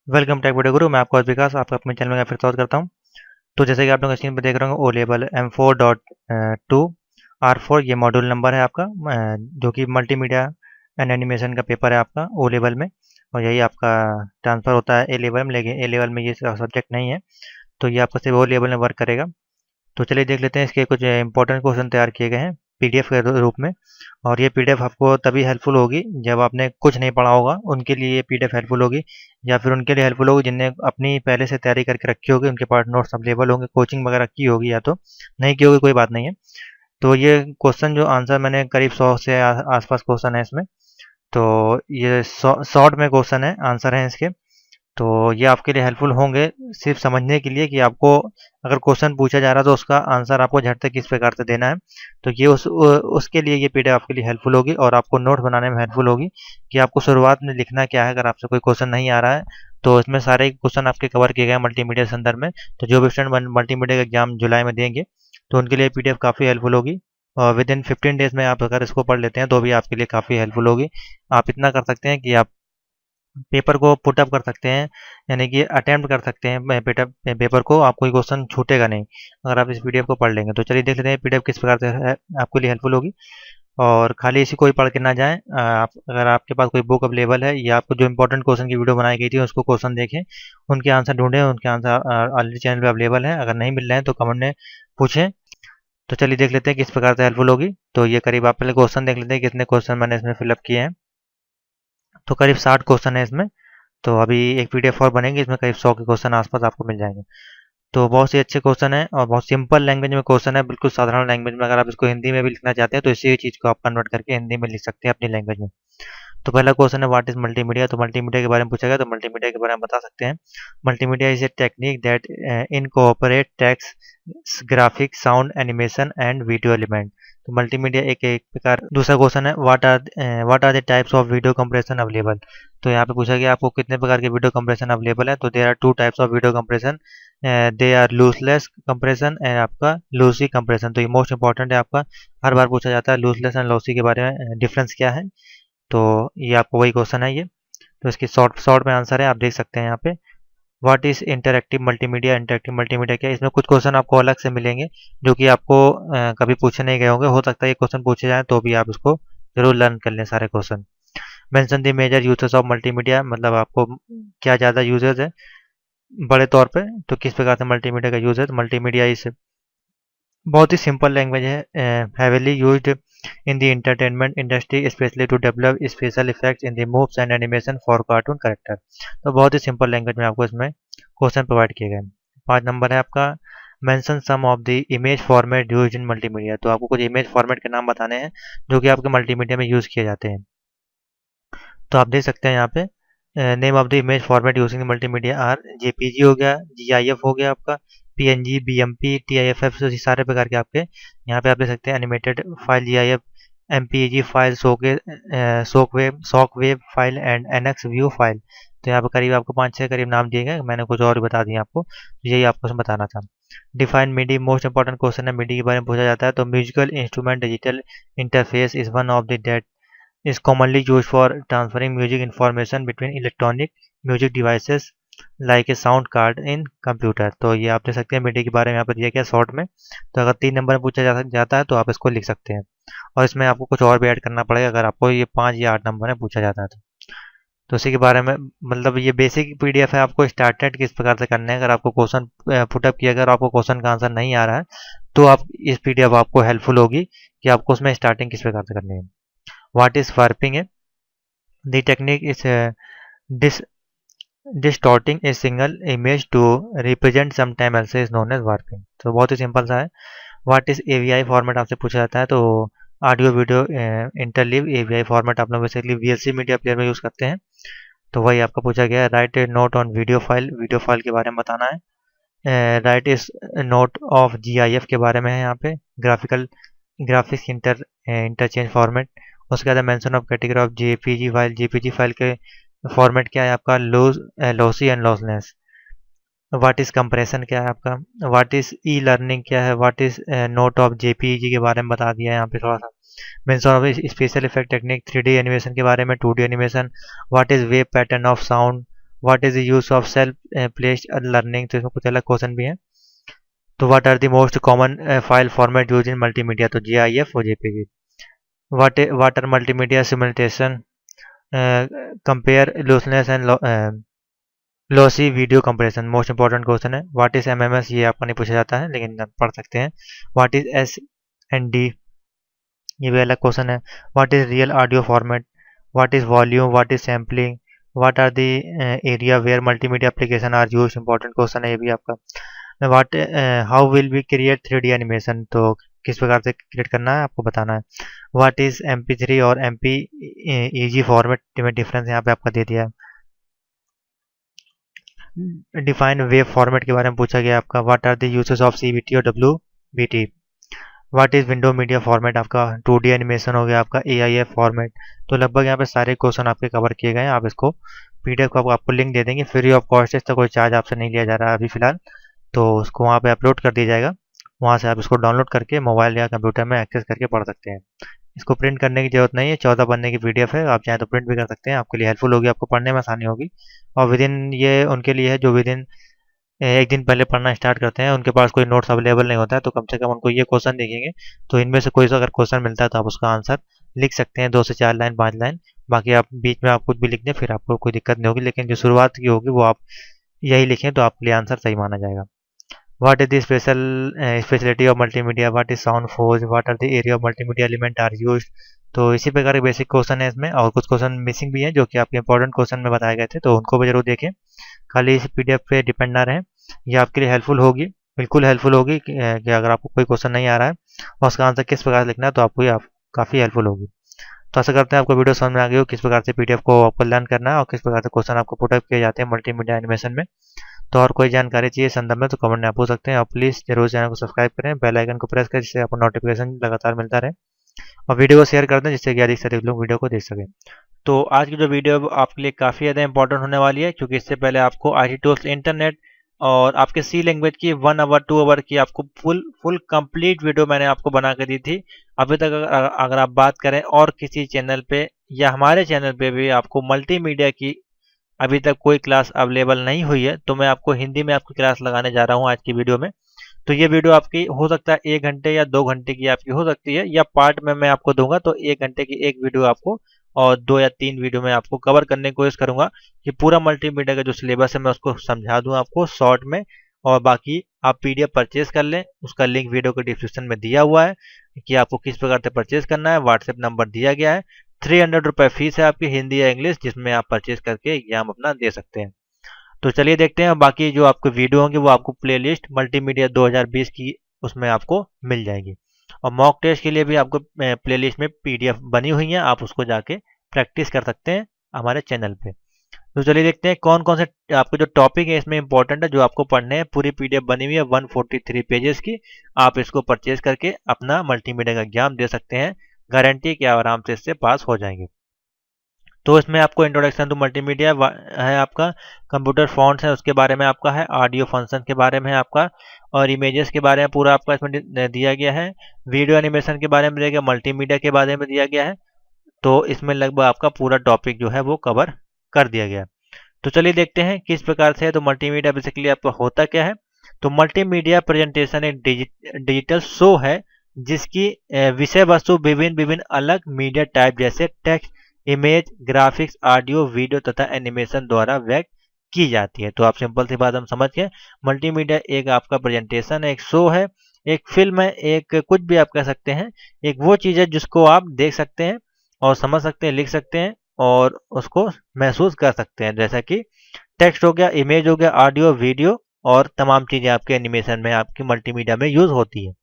Welcome take video गुरु। मैं आपका विकास आपका अपने चैनल में फिर स्वागत करता हूं। तो जैसे कि आप लोग स्क्रीन पर देख रहे होंगे ओ लेवल M4.2 R4 ये मॉड्यूल नंबर है आपका, जो कि मल्टीमीडिया एंड एनिमेशन का पेपर है आपका ओ लेवल में। और यही आपका ट्रांसफ़र होता है ए लेवल में, लेकिन ए लेवल में ये सब्जेक्ट नहीं है, तो ये आपका सिर्फ ओ लेवल में वर्क करेगा। तो चलिए देख लेते हैं इसके कुछ इंपॉर्टेंट क्वेश्चन तैयार किए गए हैं पीडीएफ के रूप में। और ये पीडीएफ आपको तभी हेल्पफुल होगी जब आपने कुछ नहीं पढ़ा होगा, उनके लिए ये पीडीएफ हेल्पफुल होगी, या फिर उनके लिए हेल्पफुल होगी जिनने अपनी पहले से तैयारी करके रखी होगी, उनके पास नोट्स अवेलेबल होंगे, कोचिंग वगैरह की होगी, या तो नहीं की होगी कोई बात नहीं है। तो ये क्वेश्चन जो आंसर मैंने करीब 100 से आसपास क्वेश्चन है इसमें। तो ये शॉर्ट में क्वेश्चन है, आंसर है इसके। तो ये आपके लिए हेल्पफुल होंगे सिर्फ समझने के लिए कि आपको अगर क्वेश्चन पूछा जा रहा है तो उसका आंसर आपको झट से किस प्रकार से देना है। तो ये उसके लिए ये पीडीएफ आपके लिए हेल्पफुल होगी, और आपको नोट बनाने में हेल्पफुल होगी कि आपको शुरुआत में लिखना क्या है अगर आपसे कोई क्वेश्चन नहीं आ रहा है। तो इसमें सारे क्वेश्चन आपके कवर किए गए हैं मल्टीमीडिया के संदर्भ में। तो जो भी स्टूडेंट मल्टीमीडिया का एग्जाम जुलाई में देंगे तो उनके लिए पीडीएफ काफ़ी हेल्पफुल होगी। और विद इन 15 डेज में आप अगर इसको पढ़ लेते हैं तो भी आपके लिए काफ़ी हेल्पफुल होगी। आप इतना कर सकते हैं कि आप पेपर को पुट अप कर सकते हैं, यानी कि अटेम्प्ट कर सकते हैं पेपर को, आप कोई क्वेश्चन छूटेगा नहीं अगर आप इस पीडीएफ को पढ़ लेंगे। तो चलिए देख लेते हैं पीडीएफ किस प्रकार से है आपके लिए हेल्पफुल होगी। और खाली इसी को ही पढ़ के ना जाएं, आप अगर आपके पास कोई बुक अवेलेबल है या आपको जो इंपॉर्टेंट क्वेश्चन की वीडियो बनाई गई थी उसको क्वेश्चन देखें, उनके आंसर ढूंढें, उनके आंसर ऑलरेडी चैनल पे अवेलेबल है, अगर नहीं मिल रहे हैं तो कमेंट में पूछें। तो चलिए देख लेते हैं किस प्रकार से हेल्पफुल होगी। तो ये करीब आप पहले क्वेश्चन देख लेते हैं कितने क्वेश्चन मैंने इसमें फिलअप किए हैं। तो करीब 60 क्वेश्चन है इसमें। तो अभी एक पीडीएफ और बनेंगे, इसमें करीब 100 के क्वेश्चन आसपास आपको मिल जाएंगे। तो बहुत ही अच्छे क्वेश्चन है और बहुत सिंपल लैंग्वेज में क्वेश्चन है, बिल्कुल साधारण लैंग्वेज में। अगर आप इसको हिंदी में भी लिखना चाहते हैं तो इसी चीज़ को आप कन्वर्ट करके हिंदी में लिख सकते हैं अपनी लैंग्वेज में। तो पहला क्वेश्चन है व्हाट इज मल्टीमीडिया। तो मल्टीमीडिया के बारे में पूछा गया, तो मल्टीमीडिया के बारे में बता सकते हैं। Multimedia is a technique that incorporate text, graphic, sound, animation and video element. तो मल्टीमीडिया एक प्रकार। दूसरा क्वेश्चन है what are the types of video compression available. तो यहाँ पे पूछा गया आपको कितने प्रकार के वीडियो कंप्रेशन अवेलेबल है। तो there are two types of video compression, they are lossless compression and आपका लूसी कंप्रेशन। तो ये मोस्ट इंपॉर्टेंट है, आपका हर बार पूछा जाता है लूसलेस एंड लूसी के बारे में डिफरेंस क्या है। तो ये आपको वही क्वेश्चन है ये। तो इसकी शॉर्ट शॉर्ट में आंसर है, आप देख सकते हैं यहाँ पे। What is interactive multimedia. Interactive multimedia क्या है, इसमें कुछ क्वेश्चन आपको अलग से मिलेंगे जो कि आपको कभी पूछे नहीं गए होंगे, हो सकता है ये क्वेश्चन पूछे जाए तो भी आप इसको जरूर लर्न कर लें सारे question. Mention the major usages of multimedia, मतलब आपको क्या ज़्यादा यूजेस है बड़े तौर पे। तो किस प्रकार से मल्टीमीडिया का यूज है। तो मल्टीमीडिया इस बहुत ही सिंपल लैंग्वेज है, heavily used in the entertainment industry specially to develop special effects in the movies and animation for cartoon character. तो बहुत ही सिंपल लैंग्वेज में आपको इसमें क्वेश्चन प्रोवाइड किए गए। 5 नंबर है आपका mention some of the image format use in multimedia. तो आपको कुछ इमेज फॉर्मेट के नाम बताने हैं जो कि आपके मल्टीमीडिया में यूज़ किए जाते हैं। तो आप देख सकते हैं यहाँ पे name of the image format using multimedia are JPG हो गया, जीआईएफ हो गया आपका, पीएनजी, बीएमपी, टीआईएफएफ, सारे प्रकार के आपके यहाँ पे आप देख सकते हैं। Animated file GIF, MPEG file, shock wave file and NX view file. तो यहाँ पे करीब आपको 5-6 करीब नाम दिए गए, मैंने कुछ और भी बता दिए आपको, तो यही आपको बताना था। Define MIDI, most important question है, मिडी के बारे में पूछा जाता है। तो musical instrument digital interface is one of the that is commonly used for transferring music information between electronic music devices like a sound card in computer। तो ये आप देख सकते हैं मीडिया के बारे में यहाँ पर दिया गया शॉर्ट में। तो अगर 3 नंबर में पूछा जाता है तो आप इसको लिख सकते हैं, और इसमें आपको कुछ और भी ऐड करना पड़ेगा अगर आपको ये 5 या 8 नंबर में पूछा जाता है तो इसी के बारे में, मतलब ये बेसिक पीडीएफ है, आपको स्टार्टेड किस प्रकार से करना है। अगर आपको क्वेश्चन पुटअप किया, अगर आपको क्वेश्चन का आंसर नहीं आ रहा है तो आप इस पीडीएफ आपको हेल्पफुल होगी कि आपको उसमें स्टार्टिंग किस प्रकार से करनी है। What is warping है? The technique is dis distorting a single image to represent sometime else is known as warping। तो बहुत ही सिंपल सा है। What is AVI फॉर्मेट आपसे पूछा जाता है। तो audio video interleave AVI format आप लोग बेसिकली VLC मीडिया प्लेयर में यूज़ करते हैं। तो वही आपका पूछा गया है। Right A note on video file के बारे में बताना है। राइट इस नोट ऑफ GIF के बारे में है यहाँ पे। Graphics interchange format. उसके बाद mention of category of JPG file के फॉर्मेट क्या है आपका, lossy and lossless. What is compression क्या है आपका, व्हाट इज ई लर्निंग क्या है, what is note of JPG के बारे में बता दिया है यहाँ पे थोड़ा सा। Mention of special effect technique, 3D animation के बारे में, 2D animation, what is wave pattern of sound, what is the use of self placed learning, तो इसमें कुछ अलग क्वेश्चन भी हैं। तो what are the most common file format use in multimedia, तो GIF और JPG। What are multimedia simulation, compare lossless and lossy video comparison, most important question है। व्हाट इज MMS, ये आपका नहीं पूछा जाता है लेकिन आप पढ़ सकते हैं। व्हाट इज SND, ये भी अलग क्वेश्चन है। What is real audio format, what is volume, what is sampling, what are the area where multimedia application are use, important question है ये भी आपका। What how will we create 3D animation, तो किस प्रकार से क्रिएट करना है आपको बताना है। व्हाट इज MP3 और MPEG फॉर्मेट में डिफरेंस यहाँ पे आपका दे दिया है। डिफाइन वेव फॉर्मेट के बारे में पूछा गया आपका। What are the uses of CVT और WBT। What is window media format, आपका 2D एनिमेशन हो गया आपका। AIF format. तो लगभग यहाँ पे सारे क्वेश्चन आपके कवर किए गए हैं। आप इसको PDF को आपको लिंक दे देंगे, फ्री ऑफ कॉस्ट है, तो कोई चार्ज आपसे नहीं लिया जा रहा है अभी फिलहाल। तो उसको वहाँ पे अपलोड कर दिया जाएगा, वहाँ से आप इसको डाउनलोड करके मोबाइल या कंप्यूटर में एक्सेस करके पढ़ सकते हैं। इसको प्रिंट करने की जरूरत नहीं है, 14 पन्ने की PDF है, आप चाहें तो प्रिंट भी कर सकते हैं, आपके लिए हेल्पफुल होगी, आपको पढ़ने में आसानी होगी। और विद इन, ये उनके लिए है जो विद इन एक दिन पहले पढ़ना स्टार्ट करते हैं, उनके पास कोई नोट्स अवेलेबल नहीं होता है, तो कम से कम उनको ये क्वेश्चन देखेंगे तो इनमें से कोई सा अगर क्वेश्चन मिलता है तो आप उसका आंसर लिख सकते हैं, 2 से 4 लाइन 5 लाइन। बाकी आप बीच में आप कुछ भी लिख दें, फिर आपको कोई दिक्कत नहीं होगी, लेकिन जो शुरुआत की होगी वो आप यही लिखें तो आपके लिए आंसर सही माना जाएगा। What is the speciality of multimedia, what is sound force, what are the area of multimedia element are used. तो इसी प्रकार के बेसिक क्वेश्चन है इसमें, और कुछ क्वेश्चन मिसिंग भी हैं जो कि आपके इंपॉर्टेंट क्वेश्चन में बताए गए थे, तो उनको भी जरूर देखें, खाली इस PDF पे डिपेंड ना रहें। ये आपके लिए हेल्पफुल होगी, बिल्कुल हेल्पफुल होगी कि अगर आपको कोई क्वेश्चन नहीं आ रहा है और उसका आंसर किस प्रकार से लिखना है तो आपको ये काफ़ी हेल्पफुल होगी। तो आशा करते हैं आपको वीडियो समझ में आ गई हो, किस प्रकार से PDF को आपको लर्न करना है और किस प्रकार से क्वेश्चन आपको पुटअप किए जाते हैं मल्टीमीडिया एनिमेशन में। तो और कोई जानकारी चाहिए संदर्भ में तो कमेंट में आप पूछ सकते हैं, और प्लीज़ जरूर चैनल को सब्सक्राइब करें, बेल आइकन को प्रेस करें जिससे आपको नोटिफिकेशन लगातार मिलता रहे, और वीडियो को शेयर कर दें जिससे कि अधिक से अधिक लोग वीडियो को देख सकें। तो आज की जो वीडियो आपके लिए काफ़ी ज़्यादा इंपॉर्टेंट होने वाली है, क्योंकि इससे पहले आपको IT टूल्स इंटरनेट और आपके C लैंग्वेज की 1 आवर 2 आवर की आपको फुल कंप्लीट वीडियो मैंने आपको बना के दी थी। अभी तक अगर आप बात करें और किसी चैनल पे या हमारे चैनल पे भी आपको मल्टीमीडिया की अभी तक कोई क्लास अवेलेबल नहीं हुई है, तो मैं आपको हिंदी में आपकी क्लास लगाने जा रहा हूँ आज की वीडियो में। तो ये वीडियो आपकी हो सकता है 1 घंटे या 2 घंटे की आपकी हो सकती है, या पार्ट में मैं आपको दूंगा तो 1 घंटे की एक वीडियो आपको और 2 या 3 वीडियो में आपको कवर करने की कोशिश करूंगा कि पूरा मल्टीमीडिया का जो सिलेबस है मैं उसको समझा दूं आपको शॉर्ट में। और बाकी आप PDF परचेज कर लें, उसका लिंक वीडियो के डिस्क्रिप्शन में दिया हुआ है कि आपको किस प्रकार से परचेज करना है, व्हाट्सएप नंबर दिया गया है। 300 रुपये फीस है आपकी हिंदी या इंग्लिश, जिसमें आप परचेज करके एग्जाम अपना दे सकते हैं। तो चलिए देखते हैं, बाकी जो आपको वीडियो होंगे वो आपको प्लेलिस्ट मल्टीमीडिया 2020 की उसमें आपको मिल जाएगी, और मॉक टेस्ट के लिए भी आपको प्लेलिस्ट में PDF बनी हुई है, आप उसको जाके प्रैक्टिस कर सकते हैं हमारे चैनल पे। तो चलिए देखते हैं कौन कौन से आपको जो टॉपिक है इसमें इंपॉर्टेंट है जो आपको पढ़ने हैं। पूरी PDF बनी हुई है 143 पेजेस की, आप इसको परचेज करके अपना मल्टीमीडिया का एग्जाम दे सकते हैं, गारंटी कि आप आराम से इससे पास हो जाएंगे। तो इसमें आपको इंट्रोडक्शन टू मल्टीमीडिया है आपका, कंप्यूटर फॉन्ट्स है उसके बारे में आपका है, ऑडियो फंक्शन के बारे में है आपका, और इमेजेस के बारे में पूरा आपका इसमें दिया गया है, वीडियो एनिमेशन के बारे में दिया गया, मल्टीमीडिया के बारे में दिया गया है। तो इसमें लगभग आपका पूरा टॉपिक जो है वो कवर कर दिया गया। तो चलिए देखते हैं किस प्रकार से है। तो मल्टीमीडिया बेसिकली आपका होता क्या है। तो मल्टीमीडिया प्रेजेंटेशन एक डिजिटल शो है जिसकी विषय वस्तु विभिन्न विभिन्न अलग मीडिया टाइप जैसे text, image, graphics, audio, video तथा एनिमेशन द्वारा व्यक्त की जाती है। तो आप सिंपल सी बात हम समझ गए, मल्टीमीडिया एक आपका प्रेजेंटेशन है, एक शो है, एक फिल्म है, एक कुछ भी आप कह सकते हैं, एक वो चीज़ है जिसको आप देख सकते हैं और समझ सकते हैं, लिख सकते हैं और उसको महसूस कर सकते हैं, जैसा कि टेक्स्ट हो गया, इमेज हो गया, ऑडियो, वीडियो और तमाम चीज़ें आपके एनिमेशन में आपकी मल्टीमीडिया में यूज़ होती है।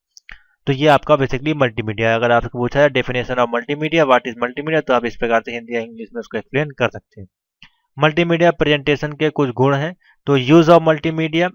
तो ये आपका बेसिकली मल्टीमीडिया है। अगर आपको पूछा है definition of multimedia, what is multimedia, तो आप इस प्रकार से हिंदी या इंग्लिश में उसको एक्सप्लेन कर सकते हैं। मल्टीमीडिया प्रेजेंटेशन के कुछ गुण हैं। तो use of multimedia,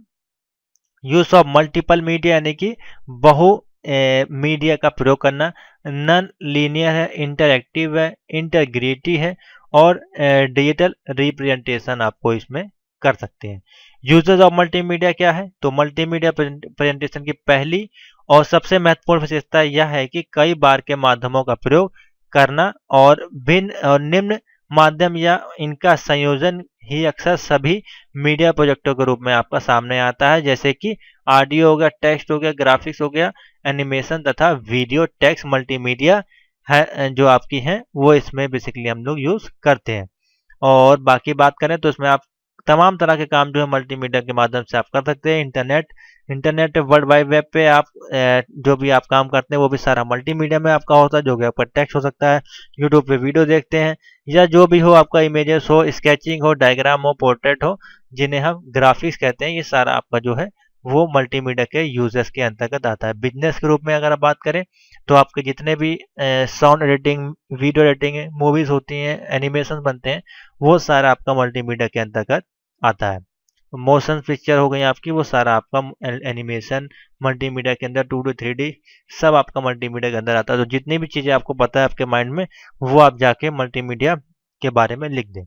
use of multiple media यानी कि बहु मीडिया का प्रयोग करना, नॉन लीनियर है, इंटरएक्टिव है, इंटीग्रिटी है और डिजिटल रिप्रेजेंटेशन आपको इसमें कर सकते हैं। यूजेस ऑफ मल्टीमीडिया क्या है। तो मल्टीमीडिया प्रेजेंटेशन की पहली और सबसे महत्वपूर्ण विशेषता यह है कि कई बार के माध्यमों का प्रयोग करना और भिन्न और निम्न माध्यम या इनका संयोजन ही अक्सर सभी मीडिया प्रोजेक्टों के रूप में आपका सामने आता है, जैसे कि ऑडियो हो गया, टेक्स्ट हो गया, ग्राफिक्स हो गया, एनिमेशन तथा वीडियो, टेक्स्ट, मल्टीमीडिया है जो आपकी हैं वो इसमें बेसिकली हम लोग यूज़ करते हैं। और बाकी बात करें तो इसमें आप तमाम तरह के काम जो है मल्टीमीडिया के माध्यम से आप कर सकते हैं। इंटरनेट वर्ल्ड वाइड वेब पे आप जो भी आप काम करते हैं वो भी सारा मल्टीमीडिया में आपका होता है, जो कि आपका टेक्स्ट हो सकता है, यूट्यूब पे वीडियो देखते हैं, या जो भी हो आपका इमेजेस हो, स्केचिंग हो, डायग्राम हो, पोर्ट्रेट हो, जिन्हें हम ग्राफिक्स कहते हैं, ये सारा आपका जो है वो मल्टीमीडिया के यूजर्स के अंतर्गत आता है। बिजनेस के रूप में अगर आप बात करें तो आपके जितने भी sound editing, video editing, movies होती हैं, एनिमेशन बनते हैं, वो सारा आपका मल्टीमीडिया के अंतर्गत आता है। मोशन पिक्चर हो गई आपकी, वो सारा आपका एनिमेशन मल्टीमीडिया के अंदर, 2D 3D सब आपका मल्टीमीडिया के अंदर आता है। तो जितनी भी चीज़ें आपको पता है आपके माइंड में, वो आप जाके मल्टीमीडिया के बारे में लिख दें।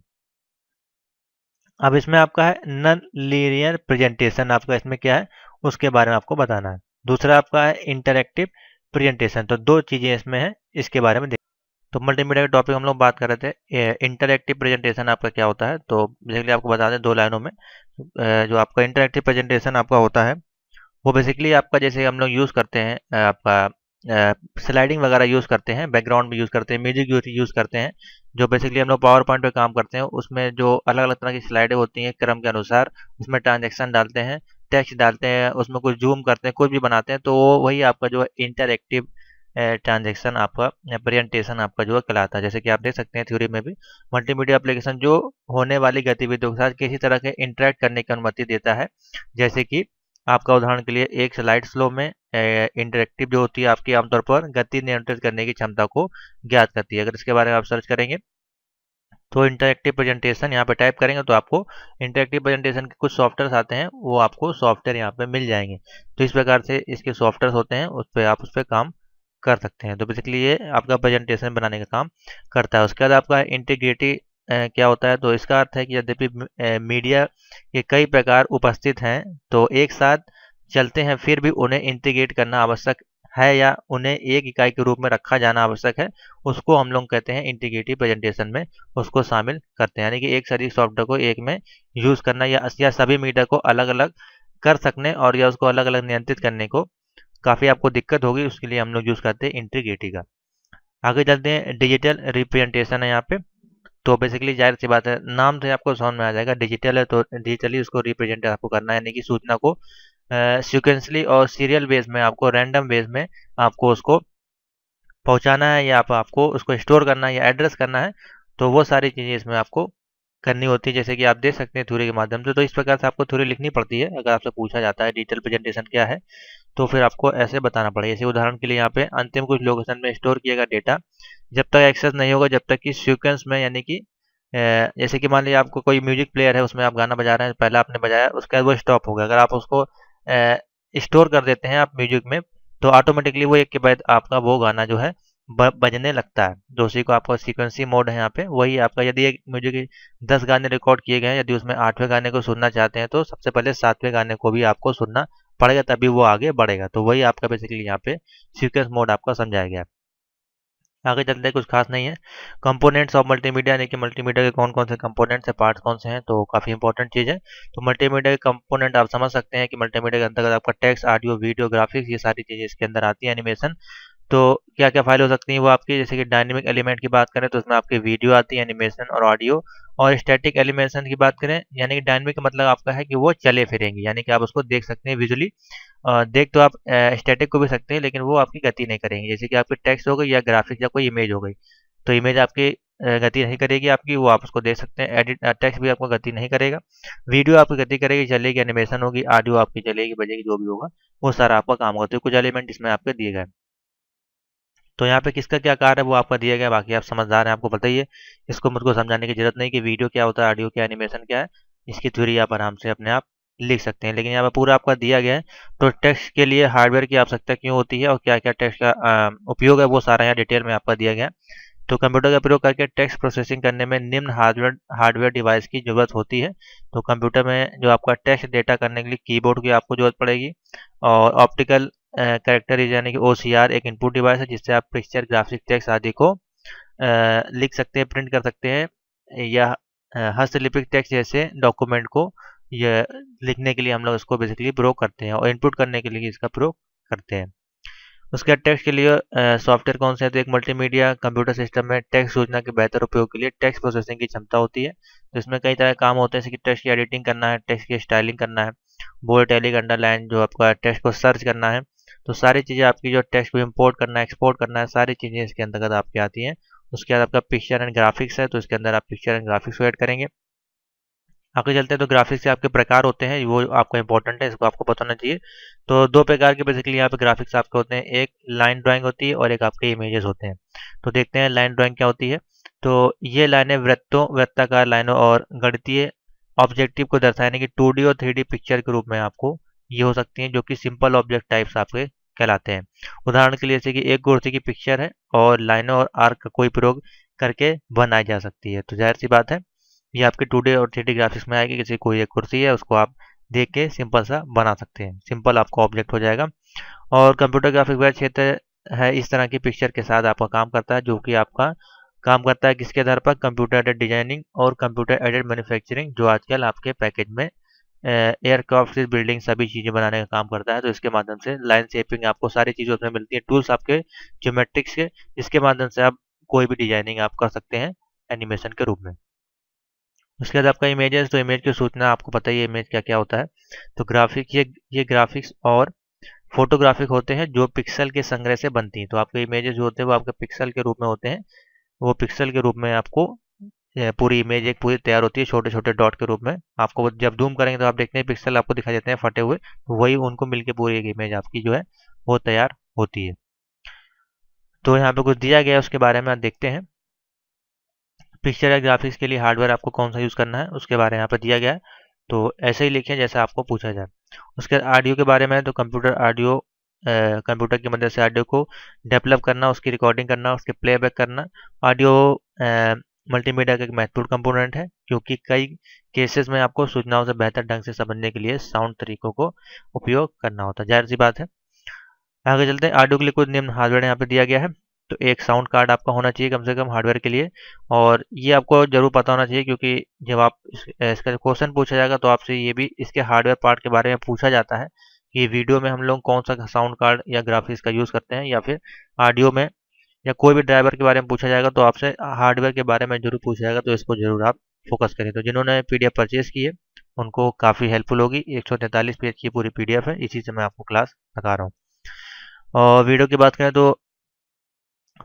अब इसमें आपका है नन लीनियर प्रेजेंटेशन, आपका इसमें क्या है उसके बारे में आपको बताना है। दूसरा आपका है इंटरैक्टिव प्रेजेंटेशन। तो दो चीज़ें इसमें हैं, इसके बारे में। तो मल्टीमीडिया के टॉपिक हम लोग बात कर रहे थे। इंटरैक्टिव प्रेजेंटेशन आपका क्या होता है, तो बेसिकली आपको बता दें 2 लाइनों में। जो आपका इंटरैक्टिव प्रेजेंटेशन आपका होता है वो बेसिकली आपका, जैसे हम लोग यूज़ करते हैं आपका स्लाइडिंग वगैरह यूज़ करते हैं, बैकग्राउंड भी यूज़ करते हैं, म्यूजिक यूज़ करते हैं। जो बेसिकली हम लोग पावर पॉइंट पे काम करते हैं, उसमें जो अलग अलग तरह की स्लाइडें होती हैं क्रम के अनुसार, उसमें ट्रांजेक्शन डालते हैं, टेक्स्ट डालते हैं, उसमें कुछ जूम करते हैं, कुछ भी बनाते हैं, तो वही आपका जो है इंटरएक्टिव ट्रांजेक्शन आपका प्रेजेंटेशन आपका जो है कहलाता है। जैसे कि आप देख सकते हैं थ्योरी में भी, मल्टीमीडिया एप्लीकेशन जो होने वाली गतिविधियों के साथ किसी तरह के इंटरेक्ट करने की अनुमति देता है। जैसे कि आपका उदाहरण के लिए एक स्लाइड स्लो में इंटरेक्टिव जो होती है आपकी आमतौर पर गति नियंत्रित करने की क्षमता को ज्ञात करती है। अगर इसके बारे में आप सर्च करेंगे तो इंटरेक्टिव प्रेजेंटेशन यहाँ पे टाइप करेंगे तो आपको इंटरेक्टिव प्रेजेंटेशन के कुछ सॉफ्टवेयर आते हैं, वो आपको सॉफ्टवेयर यहाँ पे मिल जाएंगे। तो इस प्रकार से इसके सॉफ्टवेयर होते हैं, उस पर आप उस पर काम कर सकते हैं। तो बेसिकली ये आपका प्रेजेंटेशन बनाने का काम करता है। उसके बाद आपका इंटीग्रिटी क्या होता है, तो इसका अर्थ है कि यद्यपि मीडिया के कई प्रकार उपस्थित हैं तो एक साथ चलते हैं, फिर भी उन्हें इंटीग्रेट करना आवश्यक है या उन्हें एक इकाई के रूप में रखा जाना आवश्यक है, उसको हम लोग कहते हैं इंटीग्रेटिव प्रेजेंटेशन में उसको शामिल करते हैं। यानी कि एक सारी सॉफ्टवेयर को एक में यूज़ करना या सभी मीडिया को अलग अलग कर सकने और या उसको अलग अलग नियंत्रित करने को काफ़ी आपको दिक्कत होगी, उसके लिए हम लोग यूज़ करते हैं इंटीग्रिटी का। आगे चलते हैं, डिजिटल रिप्रेजेंटेशन है यहाँ पे। तो बेसिकली जाहिर सी बात है, नाम से आपको समझ में आ जाएगा, डिजिटल है तो डिजिटली उसको रिप्रेजेंट आपको करना है, यानी कि सूचना को सीक्वेंसली और सीरियल बेस में, आपको रैंडम बेस में आपको उसको पहुंचाना है, या आपको उसको स्टोर करना है या एड्रेस करना है। तो वो सारी चीज़ें इसमें आपको करनी होती है, जैसे कि आप देख सकते हैं थ्योरी के माध्यम से। तो इस प्रकार से आपको थ्योरी लिखनी पड़ती है। अगर आपसे पूछा जाता है डिजिटल प्रेजेंटेशन क्या है, तो फिर आपको ऐसे बताना पड़ेगा। जैसे उदाहरण के लिए यहाँ पे अंतिम कुछ लोकेशन में स्टोर किया गया डेटा जब तक एक्सेस नहीं होगा, जब तक कि सीक्वेंस में, यानी कि जैसे कि मान लीजिए आपको कोई म्यूजिक प्लेयर है, उसमें आप गाना बजा रहे हैं, पहला आपने बजाया, उसके बाद वो स्टॉप हो गया। अगर आप उसको स्टोर कर देते हैं आप म्यूजिक में, तो ऑटोमेटिकली वो एक के बाद आपका वो गाना जो है बजने लगता है। जो उसी को आपका सीक्वेंसी मोड है यहाँ पे, वही आपका, यदि एक म्यूजिक 10 गाने रिकॉर्ड किए गए हैं, यदि उसमें 8वें गाने को सुनना चाहते हैं तो सबसे पहले 7वें गाने को भी आपको सुनना पड़ेगा, तभी वो आगे बढ़ेगा। तो वही आपका बेसिकली यहाँ पे सीक्वेंस मोड आपका समझाया गया है। आगे चलते हैं, कुछ खास नहीं है। कंपोनेंट्स ऑफ मल्टीमीडिया, यानी कि मल्टीमीडिया के कौन कौन से कंपोनेंट्स हैं, पार्ट्स कौन से हैं, तो काफ़ी इंपॉर्टेंट चीज़ है। तो मल्टीमीडिया के कंपोनेंट आप समझ सकते हैं कि मल्टीमीडिया के अंतर्गत आपका टेक्स्ट, ऑडियो, वीडियो, ग्राफिक्स, ये सारी चीज़ें इसके अंदर आती है। एनिमेशन, तो क्या क्या फाइल हो सकती हैं वो आपकी, जैसे कि डायनेमिक एलिमेंट की बात करें तो उसमें आपकी वीडियो आती है, एनिमेशन और ऑडियो। और स्टैटिक एलिमेशन की बात करें, यानी कि डायनेमिक का मतलब आपका है कि वो चले फिरेंगे, यानी कि आप उसको देख सकते हैं विजुअली। देख तो आप स्टैटिक को भी सकते हैं, लेकिन वो आपकी गति नहीं करेंगे। जैसे कि आपकी टेक्स्ट हो गई या ग्राफिक्स या कोई इमेज हो गई, तो इमेज आपकी गति नहीं करेगी आपकी, वो आप उसको देख सकते हैं। एडिट टेक्स्ट भी आपको गति नहीं करेगा। वीडियो आपकी गति करेगी, चलेगी, एनिमेशन होगी, ऑडियो आपकी चलेगी, बजेगी, जो भी होगा वो सारा आपका काम होता है। कुछ एलिमेंट इसमें आपके दिए गए। तो यहाँ पे किसका क्या कार्य है वो आपका दिया गया, बाकी आप समझदार हैं, आपको पता ही है। इसको मुझको समझाने की जरूरत नहीं कि वीडियो क्या होता है, ऑडियो क्या, एनिमेशन क्या है। इसकी थ्योरी आप आराम से अपने आप लिख सकते हैं, लेकिन यहाँ पे पूरा आपका दिया गया है। तो टेक्स्ट के लिए हार्डवेयर की आवश्यकता क्यों होती है और क्या क्या टेक्स्ट का उपयोग है, वो सारा यहाँ डिटेल में आपका दिया गया है। तो कंप्यूटर का प्रयोग करके टेक्स्ट प्रोसेसिंग करने में निम्न हार्डवेयर डिवाइस की जरूरत होती है। तो कंप्यूटर में जो आपका टेक्स्ट डेटा करने के लिए कीबोर्ड की आपको जरूरत पड़ेगी, और ऑप्टिकल कैरेक्टर यानी कि OCR एक इनपुट डिवाइस है, जिससे आप पिक्चर, ग्राफिक, टेक्स्ट आदि को लिख सकते हैं, प्रिंट कर सकते हैं, या हस्तलिपित टेक्स्ट जैसे डॉक्यूमेंट को ये लिखने के लिए हम लोग इसको बेसिकली प्रयोग करते हैं और इनपुट करने के लिए इसका प्रयोग करते हैं। उसके बाद टेक्स्ट के लिए सॉफ्टवेयर कौन से हैं, तो एक मल्टीमीडिया कंप्यूटर सिस्टम में टेक्स्ट सूचना के बेहतर उपयोग के लिए टेक्स्ट प्रोसेसिंग की क्षमता होती है। तो इसमें कई तरह के काम होते हैं, जैसे कि टेक्स्ट की एडिटिंग करना है, टेक्स्ट की स्टाइलिंग करना है, बोल्ड टैलिक अंडरलाइन जो आपका टेक्स्ट को सर्च करना है। तो सारी चीज़ें आपकी जो टेक्स्ट को इम्पोर्ट करना है, एक्सपोर्ट करना है, सारी चीज़ें इसके अंतर्गत आपकी आती हैं। उसके बाद आपका पिक्चर एंड ग्राफिक्स है, तो इसके अंदर आप पिक्चर एंड ग्राफिक्स को ऐड करेंगे। आगे चलते हैं तो ग्राफिक्स के आपके प्रकार होते हैं, वो आपका इंपॉर्टेंट है, इसको आपको पता होना चाहिए। तो दो प्रकार के बेसिकली यहाँ पे ग्राफिक्स आपके होते हैं, एक लाइन ड्राइंग होती है और एक आपके इमेजेस होते हैं। तो देखते हैं लाइन ड्राइंग क्या होती है। तो ये लाइनें वृत्तों, वृत्ताकार लाइनों और गणितीय ऑब्जेक्टिव को दर्शाने की 2D और 3D पिक्चर के रूप में आपको ये हो सकती हैं, जो कि सिंपल ऑब्जेक्ट टाइप्स आपके कहलाते हैं। उदाहरण के लिए जैसे कि एक कुर्सी की पिक्चर है और लाइनों और आर्क का कोई प्रयोग करके बनाई जा सकती है। तो जाहिर सी बात है ये आपके 2D और 3D ग्राफिक्स में आएगी। किसी कोई एक कुर्सी है उसको आप देख के सिंपल सा बना सकते हैं, सिंपल आपका ऑब्जेक्ट हो जाएगा। और कंप्यूटर ग्राफिक वह क्षेत्र है इस तरह की पिक्चर के साथ आपका काम करता है, जो कि आपका काम करता है किसके आधार पर, कंप्यूटर एडेड डिजाइनिंग और कंप्यूटर एडेड मैन्युफैक्चरिंग, जो आजकल आपके पैकेज में एयरक्राफ्ट से बिल्डिंग सभी चीज़ें बनाने का काम करता है। तो इसके माध्यम से लाइन शेपिंग आपको सारी चीज़ें उसमें मिलती है, टूल्स आपके ज्योमेट्रिक्स के, जिसके माध्यम से आप कोई भी डिजाइनिंग आप कर सकते हैं एनिमेशन के रूप में। उसके बाद आपका इमेजेस, तो इमेज की सूचना आपको पता ही है इमेज क्या क्या होता है। तो ग्राफिक ये ग्राफिक्स और फोटोग्राफिक होते हैं जो पिक्सल के संग्रह से बनती हैं। तो आपके इमेजेस जो होते हैं वो आपके पिक्सल के रूप में होते हैं, वो पिक्सल के रूप में आपको पूरी इमेज एक पूरी तैयार होती है छोटे छोटे डॉट के रूप में। आपको जब जूम करेंगे तो आप देखते हैं पिक्सल आपको दिखाई देते हैं फटे हुए, तो वही उनको मिलके पूरी एक इमेज आपकी जो है वो तैयार होती है। तो यहाँ पे कुछ दिया गया है उसके बारे में आप देखते हैं। पिक्चर या ग्राफिक्स के लिए हार्डवेयर आपको कौन सा यूज़ करना है उसके बारे में यहाँ पर दिया गया है। तो ऐसे ही लिखें जैसे आपको पूछा जाए। उसके बाद ऑडियो के बारे में है, तो कंप्यूटर ऑडियो कंप्यूटर की मदद से ऑडियो को डेवलप करना, उसकी रिकॉर्डिंग करना, उसके प्लेबैक करना। ऑडियो मल्टीमीडिया का एक महत्वपूर्ण कंपोनेंट है, क्योंकि कई केसेस में आपको सूचनाओं से बेहतर ढंग से समझने के लिए साउंड तरीकों को उपयोग करना होता है, जाहिर सी बात है। आगे चलते हैं, ऑडियो के लिए कुछ निम्न हार्डवेयर यहाँ पे दिया गया है। तो एक साउंड कार्ड आपका होना चाहिए कम से कम हार्डवेयर के लिए, और ये आपको जरूर पता होना चाहिए, क्योंकि जब आप इसका क्वेश्चन पूछा जाएगा तो आपसे ये भी इसके हार्डवेयर पार्ट के बारे में पूछा जाता है कि वीडियो में हम लोग कौन सा साउंड कार्ड या ग्राफिक्स का यूज़ करते हैं, या फिर ऑडियो में या कोई भी ड्राइवर के बारे में पूछा जाएगा तो आपसे हार्डवेयर के बारे में जरूर पूछा जाएगा। तो इसको जरूर आप फोकस करें। तो जिन्होंने पीडीएफ परचेज की है उनको काफ़ी हेल्पफुल होगी। 143 पेज की पूरी पीडीएफ है, इसी से मैं आपको क्लास लगा रहा हूँ। और वीडियो की बात करें तो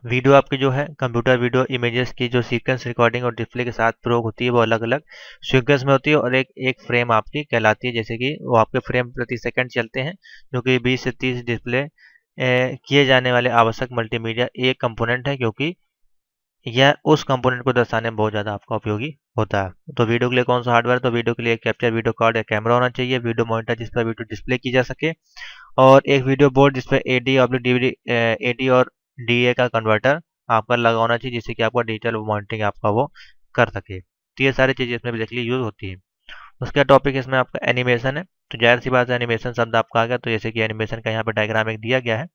वीडियो आपकी जो है कंप्यूटर वीडियो इमेजेस की जो सीक्वेंस रिकॉर्डिंग और डिस्प्ले के साथ प्रयोग होती है वो अलग अलग सीक्वेंस में होती है, और एक एक फ्रेम आपकी कहलाती है। जैसे कि वो आपके फ्रेम प्रति सेकंड चलते हैं, जो कि 20 से 30 डिस्प्ले किए जाने वाले आवश्यक मल्टीमीडिया एक कंपोनेंट है, क्योंकि यह उस कंपोनेंट को दर्शाने में बहुत ज़्यादा आपका उपयोगी होता है। तो वीडियो के लिए कौन सा हार्डवेयर, तो वीडियो के लिए कैप्चर वीडियो कार्ड या कैमरा होना चाहिए, वीडियो मॉनिटर जिस पर वीडियो डिस्प्ले की जा सके, और एक वीडियो बोर्ड जिस पर एडी और डीवीडी एडी और डीए का कन्वर्टर आपका लगा होना चाहिए, जिससे कि आपका डिजिटल मॉनिटरिंग आपका वो कर सके। तो ये सारी चीज़ें इसमें बेसिकली यूज़ होती है। उसका टॉपिक इसमें आपका एनिमेशन है। तो जाहिर सी बात है एनिमेशन शब्द आपका आ गया, तो जैसे कि एनिमेशन का यहाँ पे डायग्राम एक दिया गया है।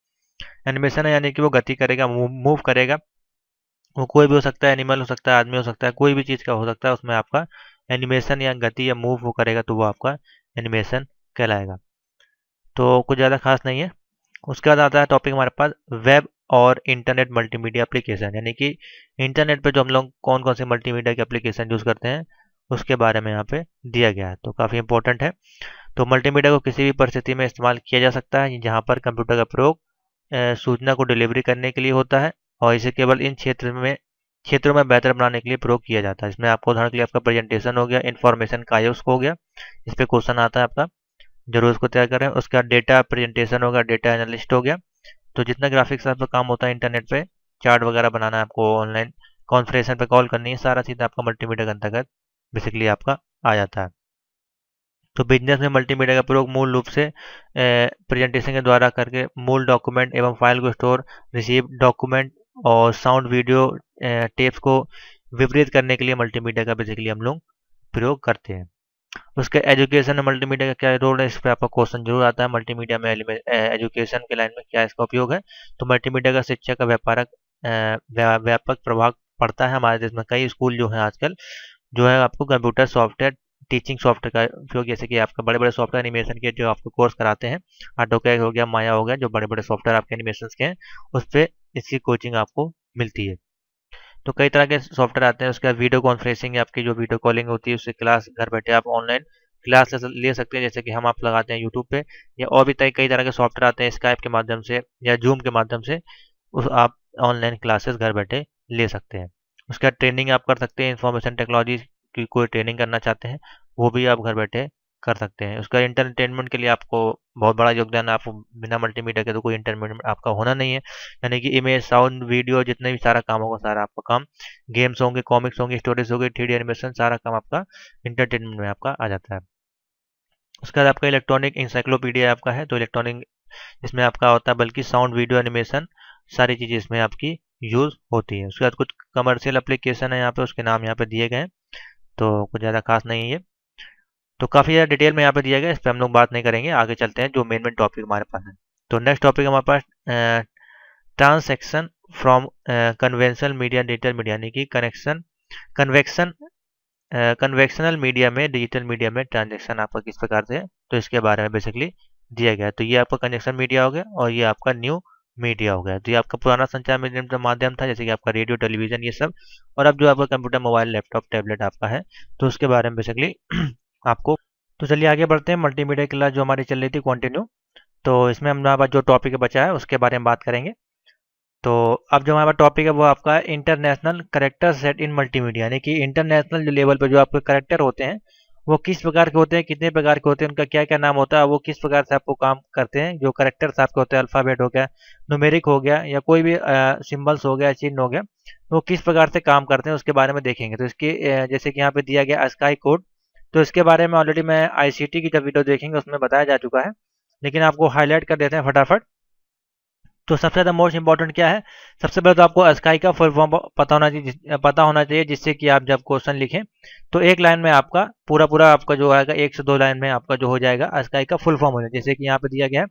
एनिमेशन है यानी कि वो गति करेगा, मूव करेगा, वो कोई भी हो सकता है, एनिमल हो सकता है, आदमी हो सकता है, कोई भी चीज़ का हो सकता है, उसमें आपका एनिमेशन या गति या मूव वो करेगा तो वो आपका एनिमेशन कहलाएगा। तो कुछ ज़्यादा खास नहीं है। उसके बाद आता है टॉपिक हमारे पास वेब और इंटरनेट मल्टीमीडिया एप्लीकेशन, यानी कि इंटरनेट पे जो हम लोग कौन कौन से मल्टीमीडिया के एप्लीकेशन यूज़ करते हैं उसके बारे में यहाँ पे दिया गया है। तो काफ़ी इंपॉर्टेंट है। तो मल्टीमीडिया को किसी भी परिस्थिति में इस्तेमाल किया जा सकता है जहाँ पर कंप्यूटर का प्रयोग सूचना को डिलीवरी करने के लिए होता है, और इसे केवल इन क्षेत्रों में बेहतर बनाने के लिए प्रयोग किया जाता है। इसमें आपको उदाहरण के लिए आपका प्रेजेंटेशन हो गया, इन्फॉर्मेशन कायोस्क हो गया, इस पर क्वेश्चन आता है आपका, जरूर उसको तैयार करें। उसका डेटा प्रेजेंटेशन होगा, डेटा एनालिस्ट हो गया। तो जितना ग्राफिक्स आपका काम होता है इंटरनेट पे, चार्ट वगैरह बनाना है, आपको ऑनलाइन कॉन्फ्रेंस पे कॉल करनी है, सारा चीज़ आपका मल्टीमीडिया के अंतर्गत बेसिकली आपका आ जाता है। तो बिजनेस में मल्टीमीडिया का प्रयोग मूल रूप से प्रेजेंटेशन के द्वारा करके मूल डॉक्यूमेंट एवं फाइल को स्टोर, रिसीव डॉक्यूमेंट और साउंड वीडियो टेप्स को विपरीत करने के लिए मल्टीमीडिया का बेसिकली हम लोग प्रयोग करते हैं। उसके एजुकेशन में मल्टीमीडिया का क्या रोल है, इस पर आपका क्वेश्चन जरूर आता है। मल्टीमीडिया में एजुकेशन के लाइन में क्या इसका उपयोग है, तो मल्टीमीडिया का शिक्षा का व्यापक प्रभाव पड़ता है। हमारे देश में कई स्कूल जो हैं आजकल जो है आपको कंप्यूटर सॉफ्टवेयर टीचिंग सॉफ्टवेयर का उपयोग, जैसे कि आपका बड़े बड़े सॉफ्टवेयर एनिमेशन के जो आपको कोर्स कराते हैं, ऑटोकैड हो गया, माया हो गया, जो बड़े बड़े सॉफ्टवेयर आपके एनिमेशन के हैं, उस पर इसकी कोचिंग आपको मिलती है। तो कई तरह के सॉफ्टवेयर आते हैं। उसके बाद वीडियो कॉन्फ्रेंसिंग, आपकी जो वीडियो कॉलिंग होती है, उससे क्लास घर बैठे आप ऑनलाइन क्लास ले सकते हैं, जैसे कि हम आप लगाते हैं यूट्यूब पे, या और भी कई तरह के सॉफ्टवेयर आते हैं स्काइप के माध्यम से या जूम के माध्यम से, उस आप ऑनलाइन क्लासेस घर बैठे ले सकते हैं। उसके बाद ट्रेनिंग आप कर सकते हैं, इंफॉर्मेशन टेक्नोलॉजी की कोई ट्रेनिंग करना चाहते हैं वो भी आप घर बैठे कर सकते हैं। उसका एंटरटेनमेंट के लिए आपको बहुत बड़ा योगदान, आप बिना मल्टीमीडिया के तो कोई एंटरटेनमेंट आपका होना नहीं है, यानी कि इमेज साउंड वीडियो जितने भी सारा काम होगा, सारा आपका काम, गेम्स होंगे, कॉमिक्स होंगे, स्टोरीज होगी, 3D एनिमेशन, सारा काम आपका एंटरटेनमेंट में आपका आ जाता है। उसके बाद आपका इलेक्ट्रॉनिक इंसाइक्लोपीडिया आपका है, तो इलेक्ट्रॉनिक इसमें आपका होता है, बल्कि साउंड वीडियो एनिमेशन सारी चीज़ें इसमें आपकी यूज़ होती है। उसके बाद कुछ कमर्शियल एप्लीकेशन है यहाँ पे, उसके नाम यहाँ पे दिए गए हैं, तो कुछ ज़्यादा खास नहीं है, तो काफ़ी ज़्यादा डिटेल में यहाँ पे दिया गया, इस पर हम लोग बात नहीं करेंगे। आगे चलते हैं जो मेन टॉपिक हमारे पास है। तो नेक्स्ट टॉपिक हमारे पास transaction from conventional media digital media, यानी कि कन्वेक्शनल मीडिया में डिजिटल मीडिया में ट्रांजेक्शन आपका किस प्रकार से है, तो इसके बारे में बेसिकली दिया गया है। तो ये आपका कन्वेक्शन मीडिया हो गया और ये आपका न्यू मीडिया हो गया। तो ये आपका पुराना संचार माध्यम था, जैसे कि आपका रेडियो, टेलीविजन, ये सब, और अब जो आपका कंप्यूटर, मोबाइल, लैपटॉप, टैबलेट आपका है, तो उसके बारे में बेसिकली आपको। तो चलिए आगे बढ़ते हैं। मल्टीमीडिया क्लास जो हमारी चल रही थी कंटिन्यू, तो इसमें हमारे पास जो टॉपिक बचा है उसके बारे में बात करेंगे। तो अब जो हमारा टॉपिक है वो आपका इंटरनेशनल करेक्टर सेट इन मल्टीमीडिया, यानी कि इंटरनेशनल जो लेवल पर जो आपके करेक्टर होते हैं वो किस प्रकार के होते हैं, कितने प्रकार के होते हैं, उनका क्या क्या नाम होता है, वो किस प्रकार से आपको काम करते हैं। जो करेक्टर्स आपके होते हैं, अल्फ़ाबेट हो गया, न्यूमेरिक हो गया, या कोई भी सिंबल्स हो गया, चिन्ह हो गया, वो किस प्रकार से काम करते हैं उसके बारे में देखेंगे। तो इसके जैसे कि यहाँ पे दिया गया स्काई कोड, तो इसके बारे में ऑलरेडी मैं ICT की जब वीडियो देखेंगे उसमें बताया जा चुका है, लेकिन आपको हाईलाइट कर देते हैं फटाफट। तो सबसे ज़्यादा मोस्ट इंपॉर्टेंट क्या है, सबसे पहले तो आपको स्काई का फुल फॉर्म पता होना चाहिए, जिससे कि आप जब क्वेश्चन लिखें तो एक लाइन में आपका पूरा आपका जो आएगा, 1 से 2 लाइन में आपका जो हो जाएगा स्काई का फुल फॉर्म हो जाएगा। जैसे कि यहाँ पे दिया गया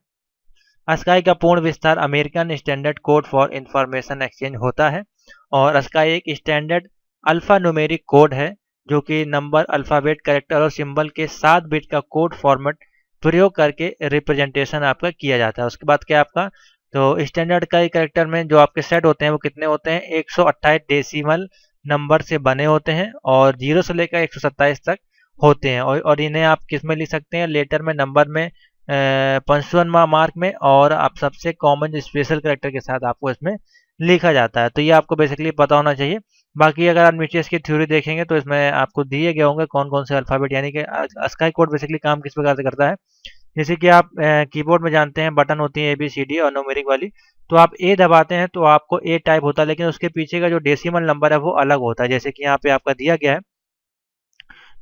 है, स्काई का पूर्ण विस्तार American standard code for information exchange होता है, और स्काई एक स्टैंडर्ड अल्फा न्यूमेरिक कोड है, जो कि नंबर, अल्फ़ाबेट, कैरेक्टर और सिंबल के 7 बिट का कोड फॉर्मेट प्रयोग करके रिप्रेजेंटेशन आपका किया जाता है। उसके बाद क्या आपका, तो स्टैंडर्ड का कैरेक्टर में जो आपके सेट होते हैं वो कितने होते हैं, 128 डेसिमल नंबर से बने होते हैं, और 0 से लेकर 127 तक होते हैं, और इन्हें आप किस में लिख सकते हैं, लेटर में, नंबर में, पंक्चुअल मार्क में, और आप सबसे कॉमन स्पेशल कैरेक्टर के साथ आपको इसमें लिखा जाता है। तो ये आपको बेसिकली पता होना चाहिए। बाकी अगर आप नीचे इसकी थ्योरी देखेंगे तो इसमें आपको दिए गए होंगे कौन कौन से अल्फ़ाबेट, यानी कि स्काई कोड बेसिकली काम किस प्रकार से करता है। जैसे कि आप कीबोर्ड में जानते हैं बटन होती है ABCD और न्यूमेरिक वाली, तो आप A दबाते हैं तो आपको A टाइप होता है, लेकिन उसके पीछे का जो डेसिमल नंबर है वो अलग होता है। जैसे कि यहाँ पे आपका दिया गया है,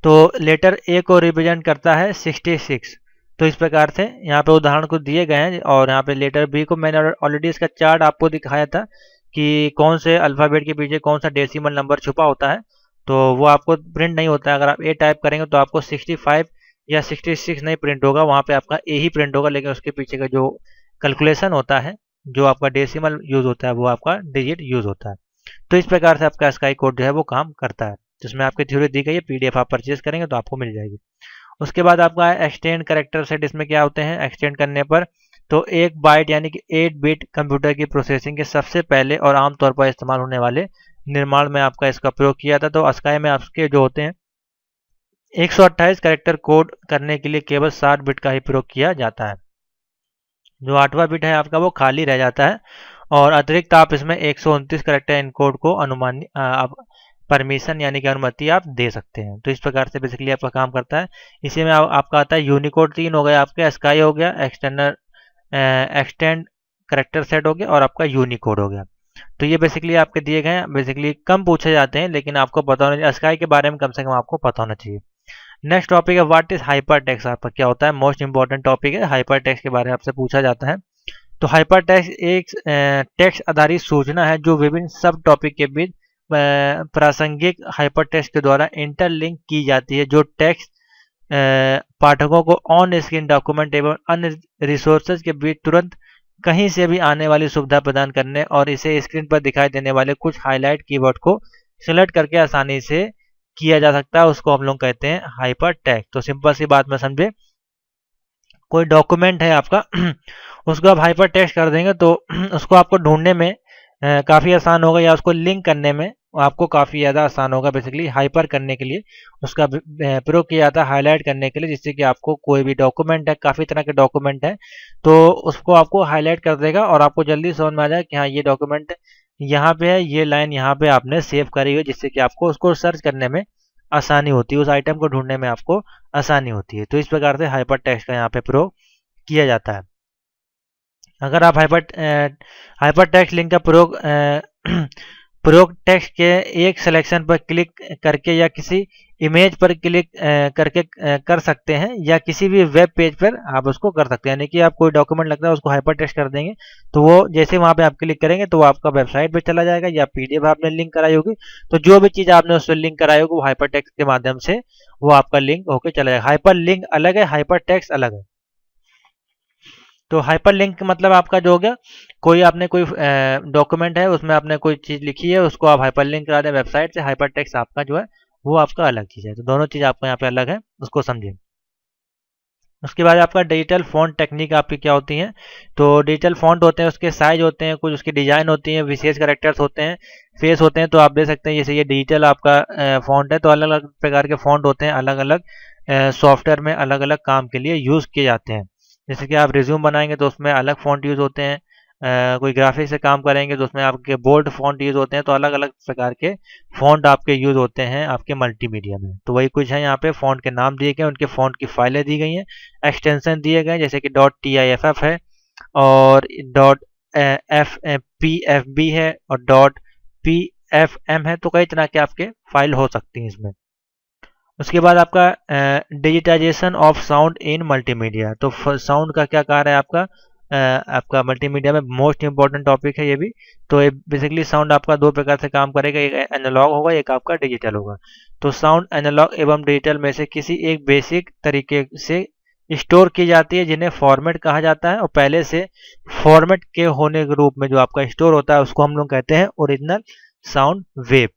तो लेटर A को रिप्रेजेंट करता है 66। तो इस प्रकार से यहाँ पे उदाहरण कुछ दिए गए हैं, और यहाँ पे लेटर B को मैंने ऑलरेडी इसका चार्ट आपको दिखाया था कि कौन से अल्फ़ाबेट के पीछे कौन सा डेसिमल नंबर छुपा होता है, तो वो आपको प्रिंट नहीं होता है। अगर आप A टाइप करेंगे तो आपको 65 या 66 नहीं प्रिंट होगा, वहाँ पे आपका A ही प्रिंट होगा, लेकिन उसके पीछे का जो कैलकुलेशन होता है, जो आपका डेसिमल यूज़ होता है, वो आपका डिजिट यूज़ होता है। तो इस प्रकार से आपका स्काई कोड जो है वो काम करता है, जिसमें आपकी थ्योरी दी गई है, PDF आप परचेज करेंगे तो आपको मिल जाएगी। उसके बाद आपका एक्सटेंड करेक्टर सेट, इसमें क्या होते हैं, एक्सटेंड करने पर तो 1 बाइट यानी कि 8 बिट कंप्यूटर की प्रोसेसिंग के सबसे पहले और आमतौर पर इस्तेमाल होने वाले निर्माण में आपका इसका प्रयोग किया था। तो स्काई में आपके जो होते हैं 128 कैरेक्टर कोड करने के लिए केवल 60 बिट का ही प्रयोग किया जाता है। जो 8वां बिट है आपका वो खाली रह जाता है, और अतिरिक्त आप इसमें 129 कैरेक्टर इनकोड को अनुमानित आप परमिशन यानी कि अनुमति आप दे सकते हैं। तो इस प्रकार से बेसिकली आपका काम करता है। इसी में आपका आता है यूनिकोड 3 हो गया, आपका स्काई हो गया, एक्सटेंड करेक्टर सेट हो गया, और आपका यूनिकोड हो गया। तो ये बेसिकली आपके दिए गए हैं, बेसिकली कम पूछे जाते हैं, लेकिन आपको पता होना चाहिए, स्काई के बारे में कम से कम आपको पता होना चाहिए। नेक्स्ट टॉपिक है व्हाट इज हाइपर टेक्स्ट, आपका क्या होता है, मोस्ट इंपॉर्टेंट टॉपिक है। हाइपर टेक्स्ट के बारे में आपसे पूछा जाता है। तो हाइपर टेक्स्ट एक टेक्स्ट आधारित सूचना है जो विभिन्न सब टॉपिक के बीच प्रासंगिक हाइपर टेक्स्ट के द्वारा इंटरलिंक की जाती है, जो टेक्स्ट पाठकों को ऑन स्क्रीन डॉक्यूमेंट एवं अन्य रिसोर्सेज के बीच तुरंत कहीं से भी आने वाली सुविधा प्रदान करने और इसे स्क्रीन पर दिखाई देने वाले कुछ हाईलाइट कीवर्ड को सिलेक्ट करके आसानी से किया जा सकता है उसको हम लोग कहते हैं हाइपर टेक्स्ट। तो सिंपल सी बात में समझे, कोई डॉक्यूमेंट है आपका उसको आप हाइपर टेक्स्ट कर देंगे तो उसको आपको ढूंढने में काफ़ी आसान होगा, या उसको लिंक करने में आपको काफ़ी ज़्यादा आसान होगा। बेसिकली हाइपर करने के लिए उसका प्रयोग किया जाता है, हाईलाइट करने के लिए, जिससे कि आपको कोई भी डॉक्यूमेंट है, काफ़ी तरह के डॉक्यूमेंट है, तो उसको आपको हाईलाइट कर देगा और आपको जल्दी समझ में आ जाए कि हाँ ये डॉक्यूमेंट यहाँ पे है, ये लाइन यहाँ पे आपने सेव करी हुई, जिससे कि आपको उसको सर्च करने में आसानी होती है, उस आइटम को ढूंढने में आपको आसानी होती है। तो इस प्रकार से हाइपर टेक्स्ट का यहाँ पे प्रयोग किया जाता है। अगर आप हाइपर टेक्स्ट लिंक का प्रयोग प्रयोग टेक्स्ट के एक सिलेक्शन पर क्लिक करके या किसी इमेज पर क्लिक करके कर सकते हैं, या किसी भी वेब पेज पर आप उसको कर सकते हैं। यानी कि आप कोई डॉक्यूमेंट लगता है उसको हाइपर टेक्स्ट कर देंगे तो वो जैसे वहां पे आप क्लिक करेंगे तो वो आपका वेबसाइट पे चला जाएगा, या पीडीएफ आपने लिंक कराई होगी तो जो भी चीज़ आपने उससे लिंक कराई होगी वो हाइपर टेक्स्ट के माध्यम से वो आपका लिंक होकर चला जाएगा। हाइपर लिंक अलग है, हाइपर टेक्स्ट अलग है। तो हाइपर लिंक मतलब आपका जो हो गया, कोई आपने कोई डॉक्यूमेंट है उसमें आपने कोई चीज़ लिखी है उसको आप हाइपर लिंक करा दें वेबसाइट से। हाइपर टेक्स्ट आपका जो है वो आपका अलग चीज़ है। तो दोनों चीज़ आपका यहाँ पे अलग है, उसको समझिए। उसके बाद आपका डिजिटल फॉन्ट टेक्निक आपकी क्या होती है। तो डिजिटल फॉन्ट होते हैं, उसके साइज होते हैं, कुछ उसकी डिजाइन होती है, विशेष कैरेक्टर्स होते हैं, फेस होते हैं। तो आप देख सकते हैं जैसे ये डिजिटल आपका फॉन्ट है, तो अलग अलग प्रकार के फॉन्ट होते हैं, अलग अलग सॉफ्टवेयर में अलग अलग काम के लिए यूज़ किए जाते हैं। जैसे कि आप रिज्यूम बनाएंगे तो उसमें अलग फॉन्ट यूज़ होते हैं, कोई ग्राफिक से काम करेंगे तो उसमें आपके बोल्ड फॉन्ट यूज़ होते हैं। तो अलग अलग प्रकार के फॉन्ट आपके यूज़ होते हैं आपके मल्टीमीडिया में। तो वही कुछ है, यहाँ पे फॉन्ट के नाम दिए गए, उनके फॉन्ट की फाइलें दी गई हैं, एक्सटेंशन दिए गए जैसे कि .tiff है और .pfb है और .pfm है। तो कई तरह के आपके फाइल हो सकती हैं इसमें। उसके बाद आपका digitization of sound in multimedia. तो साउंड का क्या कार्य है आपका, आपका मल्टीमीडिया में मोस्ट इंपॉर्टेंट टॉपिक है ये भी। तो बेसिकली साउंड आपका दो प्रकार से काम करेगा, एक एनालॉग होगा, एक आपका डिजिटल होगा। तो साउंड एनालॉग एवं डिजिटल में से किसी एक बेसिक तरीके से स्टोर की जाती है, जिन्हें फॉर्मेट कहा जाता है। और पहले से फॉर्मेट के होने के रूप में जो आपका स्टोर होता है उसको हम लोग कहते हैं ओरिजिनल साउंड वेव।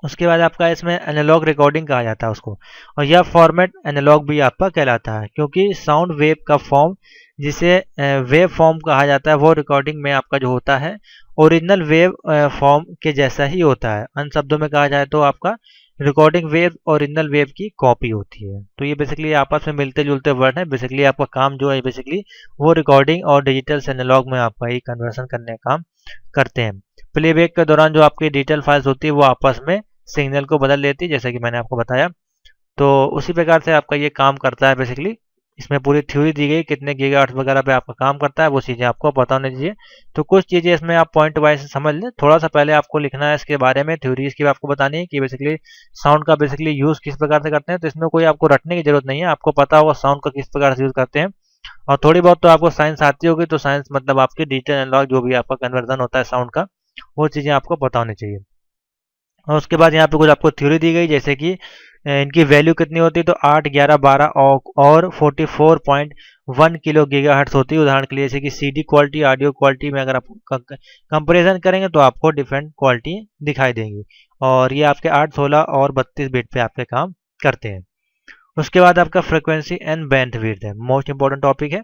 उसके बाद आपका इसमें एनालॉग रिकॉर्डिंग कहा जाता है उसको, और यह फॉर्मेट एनालॉग भी आपका कहलाता है, क्योंकि साउंड वेव का फॉर्म जिसे वेव फॉर्म कहा जाता है वो रिकॉर्डिंग में आपका जो होता है ओरिजिनल वेव फॉर्म के जैसा ही होता है। अन्य शब्दों में कहा जाए तो आपका रिकॉर्डिंग वेव ओरिजिनल वेव की कॉपी होती है। तो ये बेसिकली आपस में मिलते जुलते वर्ड है। बेसिकली आपका काम जो है बेसिकली वो रिकॉर्डिंग और डिजिटल से एनालॉग में आपका ही कन्वर्सन करने का काम करते हैं। प्लेबैक के दौरान जो आपकी डिजिटल फाइल्स होती है वो आपस में सिग्नल को बदल लेती है, जैसे कि मैंने आपको बताया। तो उसी प्रकार से आपका ये काम करता है बेसिकली। इसमें पूरी थ्योरी दी गई, कितने गीगाहर्ट्ज वगैरह पे आपका काम करता है वो चीज़ें आपको पता होनी चाहिए। तो कुछ चीज़ें इसमें आप पॉइंट वाइज समझ लें। थोड़ा सा पहले आपको लिखना है इसके बारे में, थ्योरी इसकी आपको बतानी है कि बेसिकली साउंड का बेसिकली यूज़ किस प्रकार से करते हैं। तो इसमें कोई आपको रटने की जरूरत नहीं है, आपको पता होगा साउंड का किस प्रकार से यूज़ करते हैं। और थोड़ी बहुत तो आपको साइंस आती होगी, तो साइंस मतलब आपकी डिजिटल एनालॉग जो भी आपका कन्वर्जन होता है साउंड का, वो चीज़ें आपको पता होनी चाहिए। और उसके बाद यहाँ पे कुछ आपको थ्योरी दी गई, जैसे कि इनकी वैल्यू कितनी होती है। तो 8, 11, 12 और 44.1 किलो गीगाहर्ट्ज होती है। उदाहरण के लिए जैसे कि सीडी क्वालिटी, ऑडियो क्वालिटी में अगर आप कंपैरिजन करेंगे तो आपको डिफरेंट क्वालिटी दिखाई देंगी। और ये आपके 8, 16 और 32 बिट पे आपके काम करते हैं। उसके बाद आपका फ्रीक्वेंसी एंड बैंडविड्थ है, मोस्ट इंपॉर्टेंट टॉपिक है।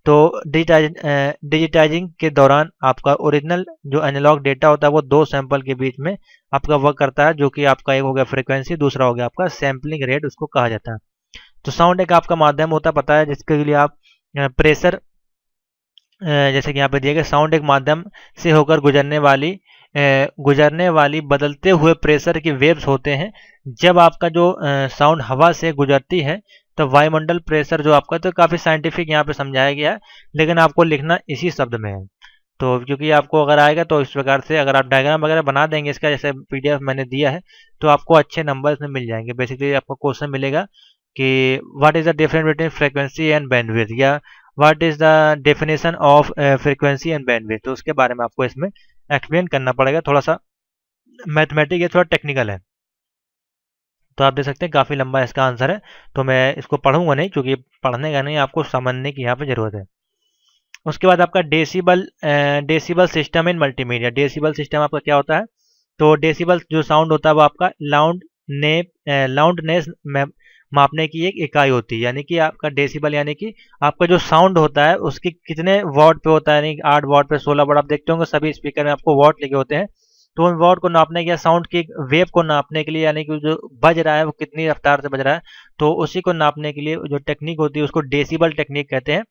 तो डिजिटाइजिंग के दौरान आपका ओरिजिनल जो एनालॉग डेटा होता है वो दो सैंपल के बीच में आपका वर्क करता है, जो कि आपका एक हो गया फ्रीक्वेंसी, दूसरा हो गया आपका सैम्पलिंग रेट, उसको कहा जाता है। तो साउंड एक आपका माध्यम होता है, पता है, जिसके लिए आप प्रेशर, जैसे कि यहाँ पे दिए गए, साउंड एक माध्यम से होकर गुजरने वाली बदलते हुए प्रेशर की वेव्स होते हैं। जब आपका जो साउंड हवा से गुजरती है तो वायुमंडल प्रेशर जो आपका, तो काफ़ी साइंटिफिक यहाँ पे समझाया गया है, लेकिन आपको लिखना इसी शब्द में है। तो क्योंकि आपको अगर आएगा तो इस प्रकार से अगर आप डायग्राम वगैरह बना देंगे इसका, जैसे पीडीएफ मैंने दिया है, तो आपको अच्छे नंबर इसमें मिल जाएंगे। बेसिकली आपको क्वेश्चन मिलेगा कि what is the difference between frequency and bandwidth, या what is the definition of frequency and bandwidth. तो उसके बारे में आपको इसमें एक्सप्लेन करना पड़ेगा। थोड़ा सा मैथमेटिक है, थोड़ा टेक्निकल है। तो आप देख सकते हैं काफ़ी लंबा इसका आंसर है, तो मैं इसको पढ़ूंगा नहीं क्योंकि पढ़ने का नहीं, आपको समझने की यहाँ पे ज़रूरत है। उसके बाद आपका decibel system in multimedia. Decibel system आपका क्या होता है। तो डेसिबल जो साउंड होता है वो आपका लाउडनेस मापने की एक इकाई होती है, यानी कि आपका डेसिबल यानी कि आपका जो साउंड होता है उसके कितने वॉट पे होता है, यानी 8 वॉट पे 16 वॉट, आप देखते होंगे सभी स्पीकर में आपको वॉट लिखे होते हैं। तो उन वॉट को नापने के या साउंड की वेव को नापने के लिए, यानी कि जो बज रहा है वो कितनी रफ्तार से बज रहा है, तो उसी को नापने के लिए जो टेक्निक होती है उसको डेसिबल टेक्निक कहते हैं।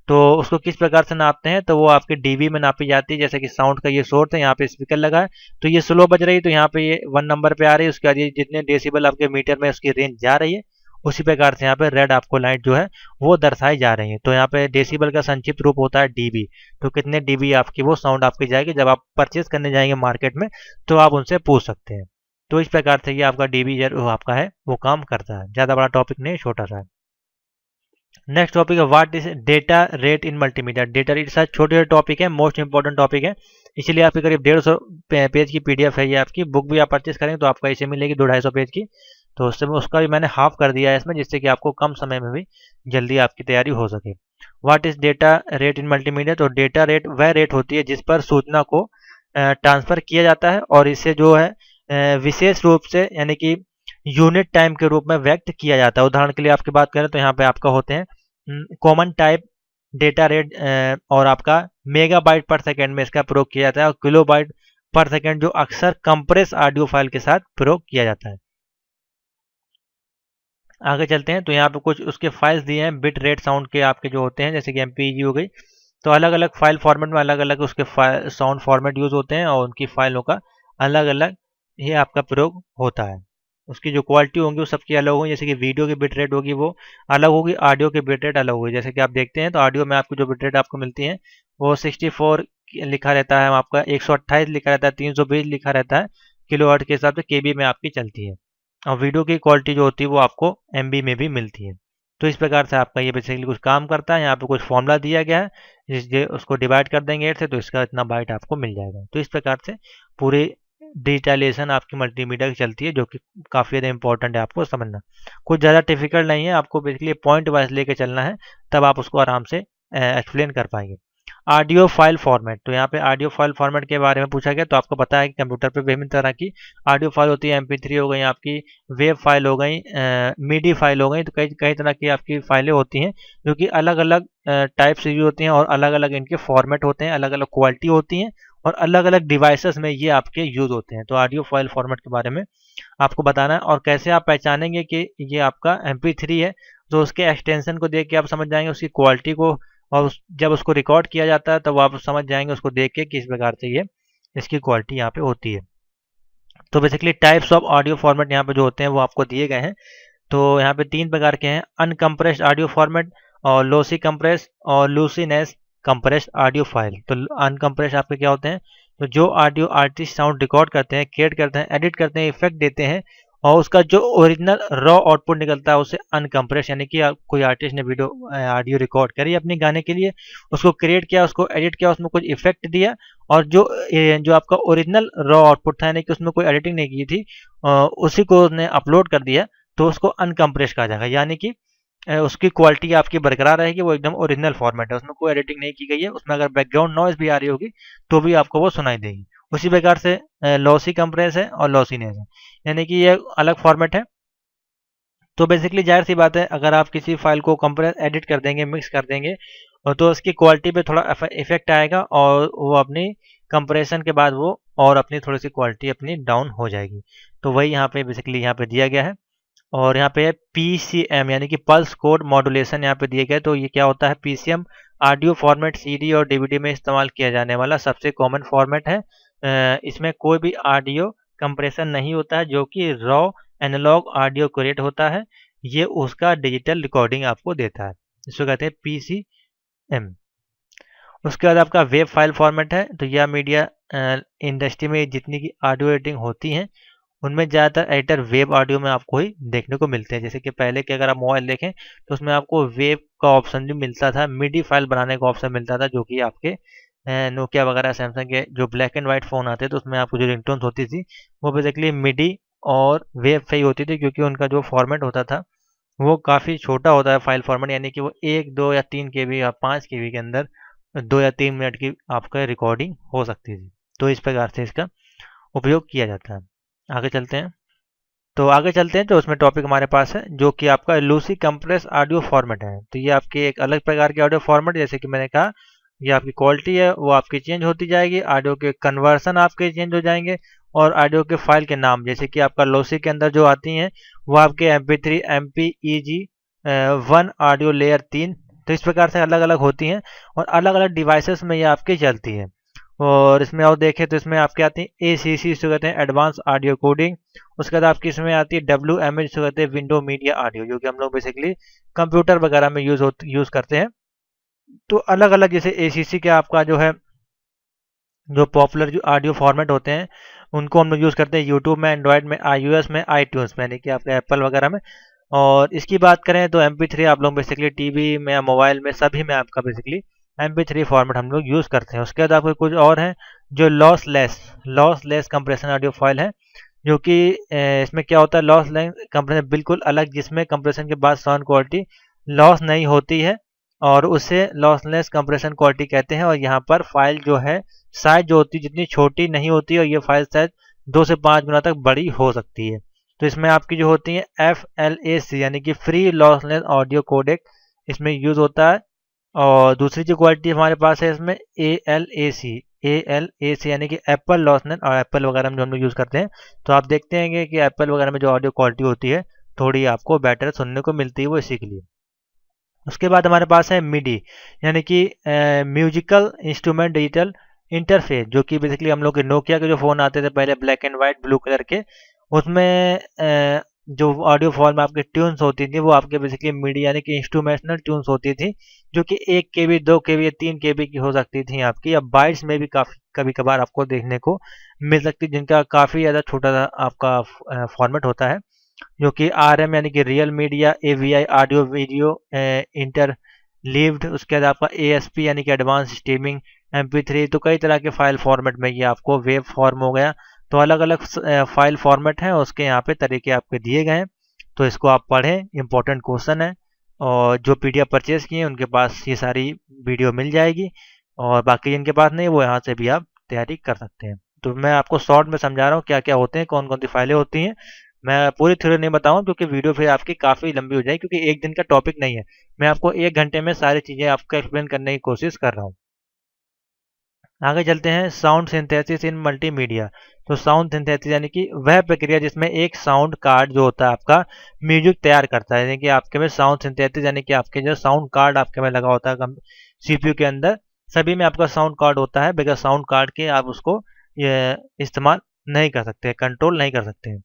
तो उसको किस प्रकार से नापते हैं, तो वो आपके डीबी में नापी जाती है। जैसे कि साउंड का ये सोर्स है, यहाँ पे स्पीकर लगा है, तो ये स्लो बज रही है, तो यहाँ पे ये 1 नंबर पे आ रही है, उसके बाद ये जितने डेसिबल आपके मीटर में उसकी रेंज जा रही है, उसी प्रकार से यहाँ पे रेड आपको लाइट जो है वो दर्शाई जा रही है। तो यहाँ पे डेसिबल का संक्षिप्त रूप होता है डीबी। तो कितने डीबी आपकी वो साउंड आपकी जाएगी, जब आप परचेज करने जाएंगे मार्केट में तो आप उनसे पूछ सकते हैं। तो इस प्रकार से ये आपका डीबी जो आपका है वो काम करता है। ज़्यादा बड़ा टॉपिक नहीं, छोटा सा है। नेक्स्ट टॉपिक है what is data rate in multimedia. Data rate शायद छोटे छोटे टॉपिक है, मोस्ट इंपॉर्टेंट टॉपिक है, इसलिए आपकी करीब 150 पेज की पीडीएफ है ये आपकी। बुक भी आप परचेस करेंगे तो आपको इसे मिलेगी 200-250 पेज की। तो उससे उसका भी मैंने हाफ कर दिया है इसमें, जिससे कि आपको कम समय में भी जल्दी आपकी तैयारी हो सके। What is data rate in multimedia. तो डेटा रेट वह रेट होती है जिस पर सूचना को ट्रांसफर किया जाता है, और इसे जो है विशेष रूप से यानी कि यूनिट टाइम के रूप में व्यक्त किया जाता है। उदाहरण के लिए आपकी बात करें तो यहाँ पे आपका होते हैं कॉमन टाइप डेटा रेट, और आपका मेगाबाइट पर सेकेंड में इसका प्रयोग किया जाता है, और किलोबाइट पर सेकेंड जो अक्सर कंप्रेस ऑडियो फाइल के साथ प्रयोग किया जाता है। आगे चलते हैं तो यहाँ पे कुछ उसके फाइल्स दिए हैं बिट रेट साउंड के आपके जो होते हैं, जैसे कि एमपीईजी हो गई। तो अलग अलग फाइल फॉर्मेट में अलग अलग उसके साउंड फॉर्मेट यूज होते हैं, और उनकी फाइलों का अलग अलग ये आपका प्रयोग होता है। उसकी जो क्वालिटी होंगी वो सबकी अलग होगी। जैसे कि वीडियो की बिट रेट होगी वो अलग होगी, ऑडियो की बिट रेट अलग होगी। जैसे कि आप देखते हैं तो ऑडियो में आपको जो बिट रेट आपको मिलती है वो 64 लिखा रहता है, आपका 128 लिखा रहता है, 320 लिखा रहता है, किलोहर्ट्ज के हिसाब से केबी में आपकी चलती है। और वीडियो की क्वालिटी जो होती है वो आपको एमबी में भी मिलती है। तो इस प्रकार से आपका ये बेसिकली कुछ काम करता है। यहाँ पे कुछ फॉर्मूला दिया गया है, जिससे उसको डिवाइड कर देंगे 8 से, तो इसका इतना बाइट आपको मिल जाएगा। तो इस प्रकार से पूरी डिजिटलाइजेशन आपकी मल्टीमीडिया की चलती है, जो कि काफ़ी ज़्यादा इंपॉर्टेंट है आपको समझना। कुछ ज़्यादा डिफिकल्ट नहीं है, आपको बेसिकली पॉइंट वाइज लेके चलना है, तब आप उसको आराम से एक्सप्लेन कर पाएंगे। Audio file format. तो यहाँ पे ऑडियो फाइल फॉर्मेट के बारे में पूछा गया, तो आपको पता है कि कंप्यूटर पे विभिन्न तरह की ऑडियो फाइल होती है। MP3 हो गई आपकी, वेब फाइल हो गई, मीडी फाइल हो गई। तो कई कई तरह की आपकी फाइलें होती हैं जो कि अलग अलग टाइप से यूज होती हैं, और अलग अलग इनके फॉर्मेट होते हैं, अलग अलग क्वालिटी होती हैं, और अलग अलग डिवाइसेस में ये आपके यूज होते हैं। तो ऑडियो फाइल फॉर्मेट के बारे में आपको बताना है, और कैसे आप पहचानेंगे कि ये आपका MP3 है। तो उसके एक्सटेंशन को देख के आप समझ जाएंगे, उसकी क्वालिटी को, और जब उसको रिकॉर्ड किया जाता है तब आप समझ जाएंगे उसको देख के किस प्रकार से ये इसकी क्वालिटी यहाँ पे होती है। तो basically types of audio format यहाँ पे जो होते हैं वो आपको दिए गए हैं। तो यहाँ पे 3 प्रकार के हैं, अनकम्प्रेस्ड ऑडियो फॉर्मेट, और लोसी कंप्रेस, और लूसीनेस कंप्रेस्ड ऑडियो फाइल। तो अनकम्प्रेस्ड आपके क्या होते हैं, तो जो ऑडियो आर्टिस्ट साउंड रिकॉर्ड करते हैं, क्रिएट करते हैं, एडिट करते हैं, इफेक्ट देते हैं, और उसका जो ओरिजिनल रॉ आउटपुट निकलता है उसे अनकम्प्रेस, यानी कि कोई आर्टिस्ट ने वीडियो ऑडियो रिकॉर्ड करी अपने गाने के लिए, उसको क्रिएट किया, उसको एडिट किया, उसमें कुछ इफेक्ट दिया, और जो आपका ओरिजिनल रॉ आउटपुट था, यानी कि उसमें कोई एडिटिंग नहीं की थी, उसी को उसने अपलोड कर दिया, तो उसको अनकम्प्रेस कहा जाएगा। यानी कि उसकी क्वालिटी आपकी बरकरार रहेगी, वो एकदम ओरिजिनल फॉर्मेट है, उसमें कोई एडिटिंग नहीं की गई है। उसमें अगर बैकग्राउंड नॉइज भी आ रही होगी तो भी आपको वो सुनाई देगी। उसी प्रकार से लॉसी कंप्रेस है और लॉसीनेस है, यानी कि ये अलग फॉर्मेट है। तो बेसिकली जाहिर सी बात है, अगर आप किसी फाइल को कंप्रेस एडिट कर देंगे, मिक्स कर देंगे, और तो उसकी क्वालिटी पे थोड़ा इफेक्ट आएगा, और वो अपनी कंप्रेशन के बाद वो और अपनी थोड़ी सी क्वालिटी अपनी डाउन हो जाएगी। तो वही यहाँ पे बेसिकली यहाँ पे दिया गया है। और यहाँ पे है PCM, यानी कि पल्स कोड मॉड्यूलेशन यहाँ पे दिए गए। तो ये क्या होता है, PCM ऑडियो फॉर्मेट CD और DVD में इस्तेमाल किया जाने वाला सबसे कॉमन फॉर्मेट है। इसमें कोई भी ऑडियो कंप्रेशन नहीं होता है, जो कि रॉ एनालॉग ऑडियो क्रिएट होता है, ये उसका डिजिटल रिकॉर्डिंग आपको देता है, इसको कहते हैं PCM। उसके बाद आपका वेब फाइल फॉर्मेट है। तो यह मीडिया इंडस्ट्री में जितनी की ऑडियो एडिटिंग होती हैं उनमें ज़्यादातर एडिटर वेब ऑडियो में आपको ही देखने को मिलते हैं। जैसे कि पहले के अगर आप मोबाइल देखें तो उसमें आपको वेब का ऑप्शन भी मिलता था, मिडी फाइल बनाने का ऑप्शन मिलता था, जो कि आपके नोकिया वगैरह सैमसंग के जो ब्लैक एंड वाइट फ़ोन आते तो उसमें आपको जो रिंगटोन्स होती थी वो बेसिकली मिडी और वेब से ही होती थी, क्योंकि उनका जो फॉर्मेट होता था वो काफ़ी छोटा होता है फाइल फॉर्मेट, यानी कि वो 1, 2 या 3 KB या 5 KB के अंदर 2 या 3 मिनट की आपका रिकॉर्डिंग हो सकती थी। तो इस प्रकार से इसका उपयोग किया जाता है। आगे चलते हैं। तो आगे चलते हैं, जो उसमें टॉपिक हमारे पास है जो कि आपका लूसी कंप्रेस ऑडियो फॉर्मेट है। तो ये आपकी एक अलग प्रकार की ऑडियो फॉर्मेट, जैसे कि मैंने कहा, ये आपकी क्वालिटी है वो आपकी चेंज होती जाएगी, ऑडियो के कन्वर्सन आपके चेंज हो जाएंगे, और ऑडियो के फाइल के नाम जैसे कि आपका लॉसी के अंदर जो आती हैं वो आपके MP3 MPEG 1 ऑडियो लेयर 3, तो इस प्रकार से अलग अलग होती हैं और अलग अलग डिवाइसेस में ये आपकी चलती हैं। और इसमें और देखें तो इसमें आपके आती है ACC, जिसको कहते हैं एडवांस ऑडियो कोडिंग। उसके बाद आपकी इसमें आती है WMA, जिसको कहते हैं विंडो मीडिया ऑडियो, जो कि हम लोग बेसिकली कंप्यूटर वगैरह में यूज़ करते हैं। तो अलग अलग जैसे ACC का आपका जो है, जो पॉपुलर जो ऑडियो फॉर्मेट होते हैं उनको हम लोग यूज़ करते हैं यूट्यूब में, एंड्रॉयड में, iOS में, iTunes में, यानी कि आपके एप्पल वगैरह में। और इसकी बात करें तो MP3 आप लोग बेसिकली टीवी में या मोबाइल में सभी में आपका बेसिकली MP3 फॉर्मेट हम लोग यूज़ करते हैं। उसके बाद आपको कुछ और हैं जो लॉसलेस कंप्रेशन ऑडियो फाइल है, जो कि इसमें क्या होता है, लॉसलेस कंप्रेशन बिल्कुल अलग, जिसमें कंप्रेशन के बाद साउंड क्वालिटी लॉस नहीं होती है, और उसे लॉसलेस कंप्रेशन क्वालिटी कहते हैं। और यहाँ पर फाइल जो है साइज जो होती है जितनी छोटी नहीं होती, और ये फाइल साइज 2 से 5 गुना तक बड़ी हो सकती है। तो इसमें आपकी जो होती है FLAC, यानी कि फ्री लॉसलेस ऑडियो कोडेक इसमें यूज़ होता है। और दूसरी जो क्वालिटी हमारे पास है इसमें ALAC यानी कि एप्पल लॉसलेस, और एप्पल वगैरह में जो हम लोग यूज़ करते हैं। तो आप देखते हैं कि एप्पल वगैरह में जो ऑडियो क्वालिटी होती है थोड़ी आपको बेटर सुनने को मिलती है, वो इसी के लिए। उसके बाद हमारे पास है MIDI, यानी कि म्यूजिकल इंस्ट्रूमेंट डिजिटल इंटरफेस, जो कि बेसिकली हम लोग के नोकिया के जो फ़ोन आते थे पहले black and white blue colour के, उसमें जो ऑडियो फॉर्म में आपकी ट्यून्स होती थी वो आपके बेसिकली MIDI यानी कि इंस्ट्रूमेंटल ट्यून्स होती थी, जो कि 1 KB 2 KB या 3 KB की हो सकती थी आपकी, या बाइट्स में भी काफ़ी कभी कभार आपको देखने को मिल सकती, जिनका काफ़ी ज़्यादा छोटा सा आपका फॉर्मेट होता है, जो कि RM यानी कि real media, AVI audio video interleaved. उसके बाद आपका ASP यानी कि एडवांस स्ट्रीमिंग, MP3। तो कई तरह के फाइल फॉर्मेट में ये आपको वेब फॉर्म हो गया। तो अलग अलग फाइल फॉर्मेट हैं, उसके यहाँ पे तरीके आपके दिए गए हैं, तो इसको आप पढ़ें, इंपॉर्टेंट क्वेश्चन है। और जो PDF परचेज किए उनके पास ये सारी वीडियो मिल जाएगी, और बाकी जिनके पास नहीं वो यहाँ से भी आप तैयारी कर सकते हैं। तो मैं आपको शॉर्ट में समझा रहा हूँ क्या क्या होते हैं, कौन कौन सी फाइलें होती हैं। मैं पूरी थ्योरी नहीं बताऊँ क्योंकि वीडियो फिर आपकी काफ़ी लंबी हो जाएगी, क्योंकि एक दिन का टॉपिक नहीं है। मैं आपको 1 घंटे में सारी चीज़ें आपको एक्सप्लेन करने की कोशिश कर रहा हूँ। आगे चलते हैं, साउंड सिंथेसिस इन मल्टीमीडिया। तो साउंड सिंथेसिस यानी कि वह प्रक्रिया जिसमें एक साउंड कार्ड जो होता है आपका म्यूजिक तैयार करता है, यानी कि आपके में साउंड सिंथेसिस यानी कि आपके जो साउंड कार्ड आपके में लगा होता है CPU के अंदर, सभी में आपका साउंड कार्ड होता है। बगैर साउंड कार्ड के आप उसको ये इस्तेमाल नहीं कर सकते, कंट्रोल नहीं कर सकते।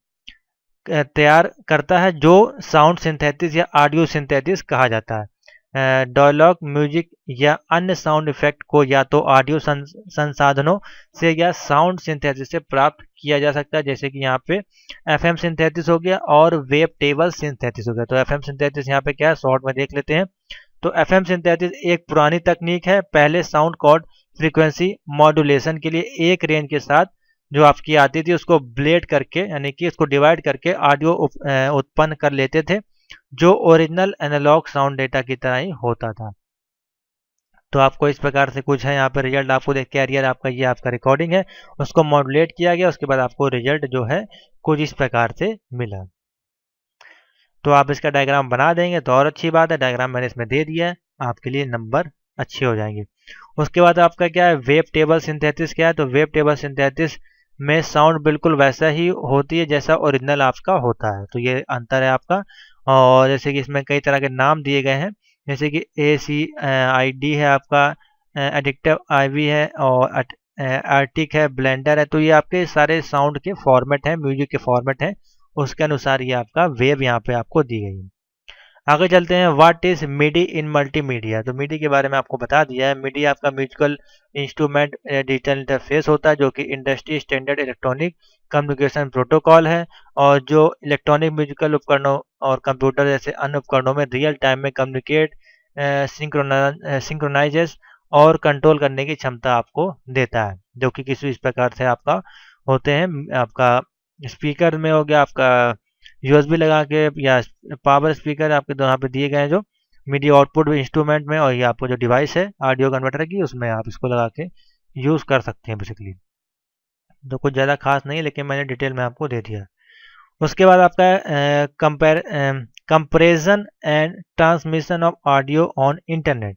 तैयार करता है, जो साउंड सिंथेसिस या ऑडियो सिंथेसिस कहा जाता है। डायलॉग, म्यूजिक या अन्य साउंड इफेक्ट को या तो ऑडियो संसाधनों से या साउंड सिंथेसिस से प्राप्त किया जा सकता है, जैसे कि यहाँ पे FM सिंथेसिस हो गया और वेब टेबल सिंथेसिस हो गया। तो FM सिंथेसिस यहाँ पे क्या है, शॉर्ट में देख लेते हैं। तो FM सिंथेसिस एक पुरानी तकनीक है, पहले साउंड कॉर्ड फ्रीक्वेंसी मॉड्यूलेशन के लिए एक रेंज के साथ जो आपकी आती थी उसको ब्लेड करके, यानी कि उसको डिवाइड करके ऑडियो उत्पन्न कर लेते थे, जो ओरिजिनल एनालॉग साउंड डेटा की तरह ही होता था। तो आपको इस प्रकार से कुछ है यहाँ पर रिजल्ट आपको देख, कैरियर आपका ये आपका रिकॉर्डिंग है, उसको मॉड्यूलेट किया गया, उसके बाद आपको रिजल्ट जो है कुछ इस प्रकार से मिला। तो आप इसका डायग्राम बना देंगे तो और अच्छी बात है, डायग्राम मैंने इसमें दे दिया है, आपके लिए नंबर अच्छे हो जाएंगे। उसके बाद आपका क्या है, वेब टेबल सिंथेसिस क्या है। तो वेब टेबल सिंथेसिस में साउंड बिल्कुल वैसा ही होती है जैसा ओरिजिनल आपका होता है, तो ये अंतर है आपका। और जैसे कि इसमें कई तरह के नाम दिए गए हैं, जैसे कि ACID है आपका, एडिक्टिव IV है, और आर्टिक है, ब्लेंडर है। तो ये आपके सारे साउंड के फॉर्मेट हैं, म्यूजिक के फॉर्मेट हैं, उसके अनुसार ये आपका वेब यहाँ पे आपको दी गई है। आगे चलते हैं, what is MIDI in multimedia. तो MIDI के बारे में आपको बता दिया है। MIDI आपका म्यूजिकल इंस्ट्रूमेंट डिजिटल इंटरफेस होता है, जो कि industry standard electronic communication protocol है, और जो इलेक्ट्रॉनिक म्यूजिकल उपकरणों और कंप्यूटर जैसे अन्य उपकरणों में रियल टाइम में कम्युनिकेट, सिंक्रोनाइजेस और कंट्रोल करने की क्षमता आपको देता है, जो कि किसी इस प्रकार से आपका होते हैं। आपका स्पीकर में हो गया आपका USB लगा के, या पावर स्पीकर आपके यहाँ पे दिए गए हैं जो MIDI आउटपुट इंस्ट्रूमेंट में, और ये आपको जो डिवाइस है ऑडियो कन्वर्टर की उसमें आप इसको लगा के यूज़ कर सकते हैं बेसिकली। तो कुछ ज़्यादा खास नहीं है, लेकिन मैंने डिटेल में आपको दे दिया। उसके बाद आपका comparison and transmission of audio on internet.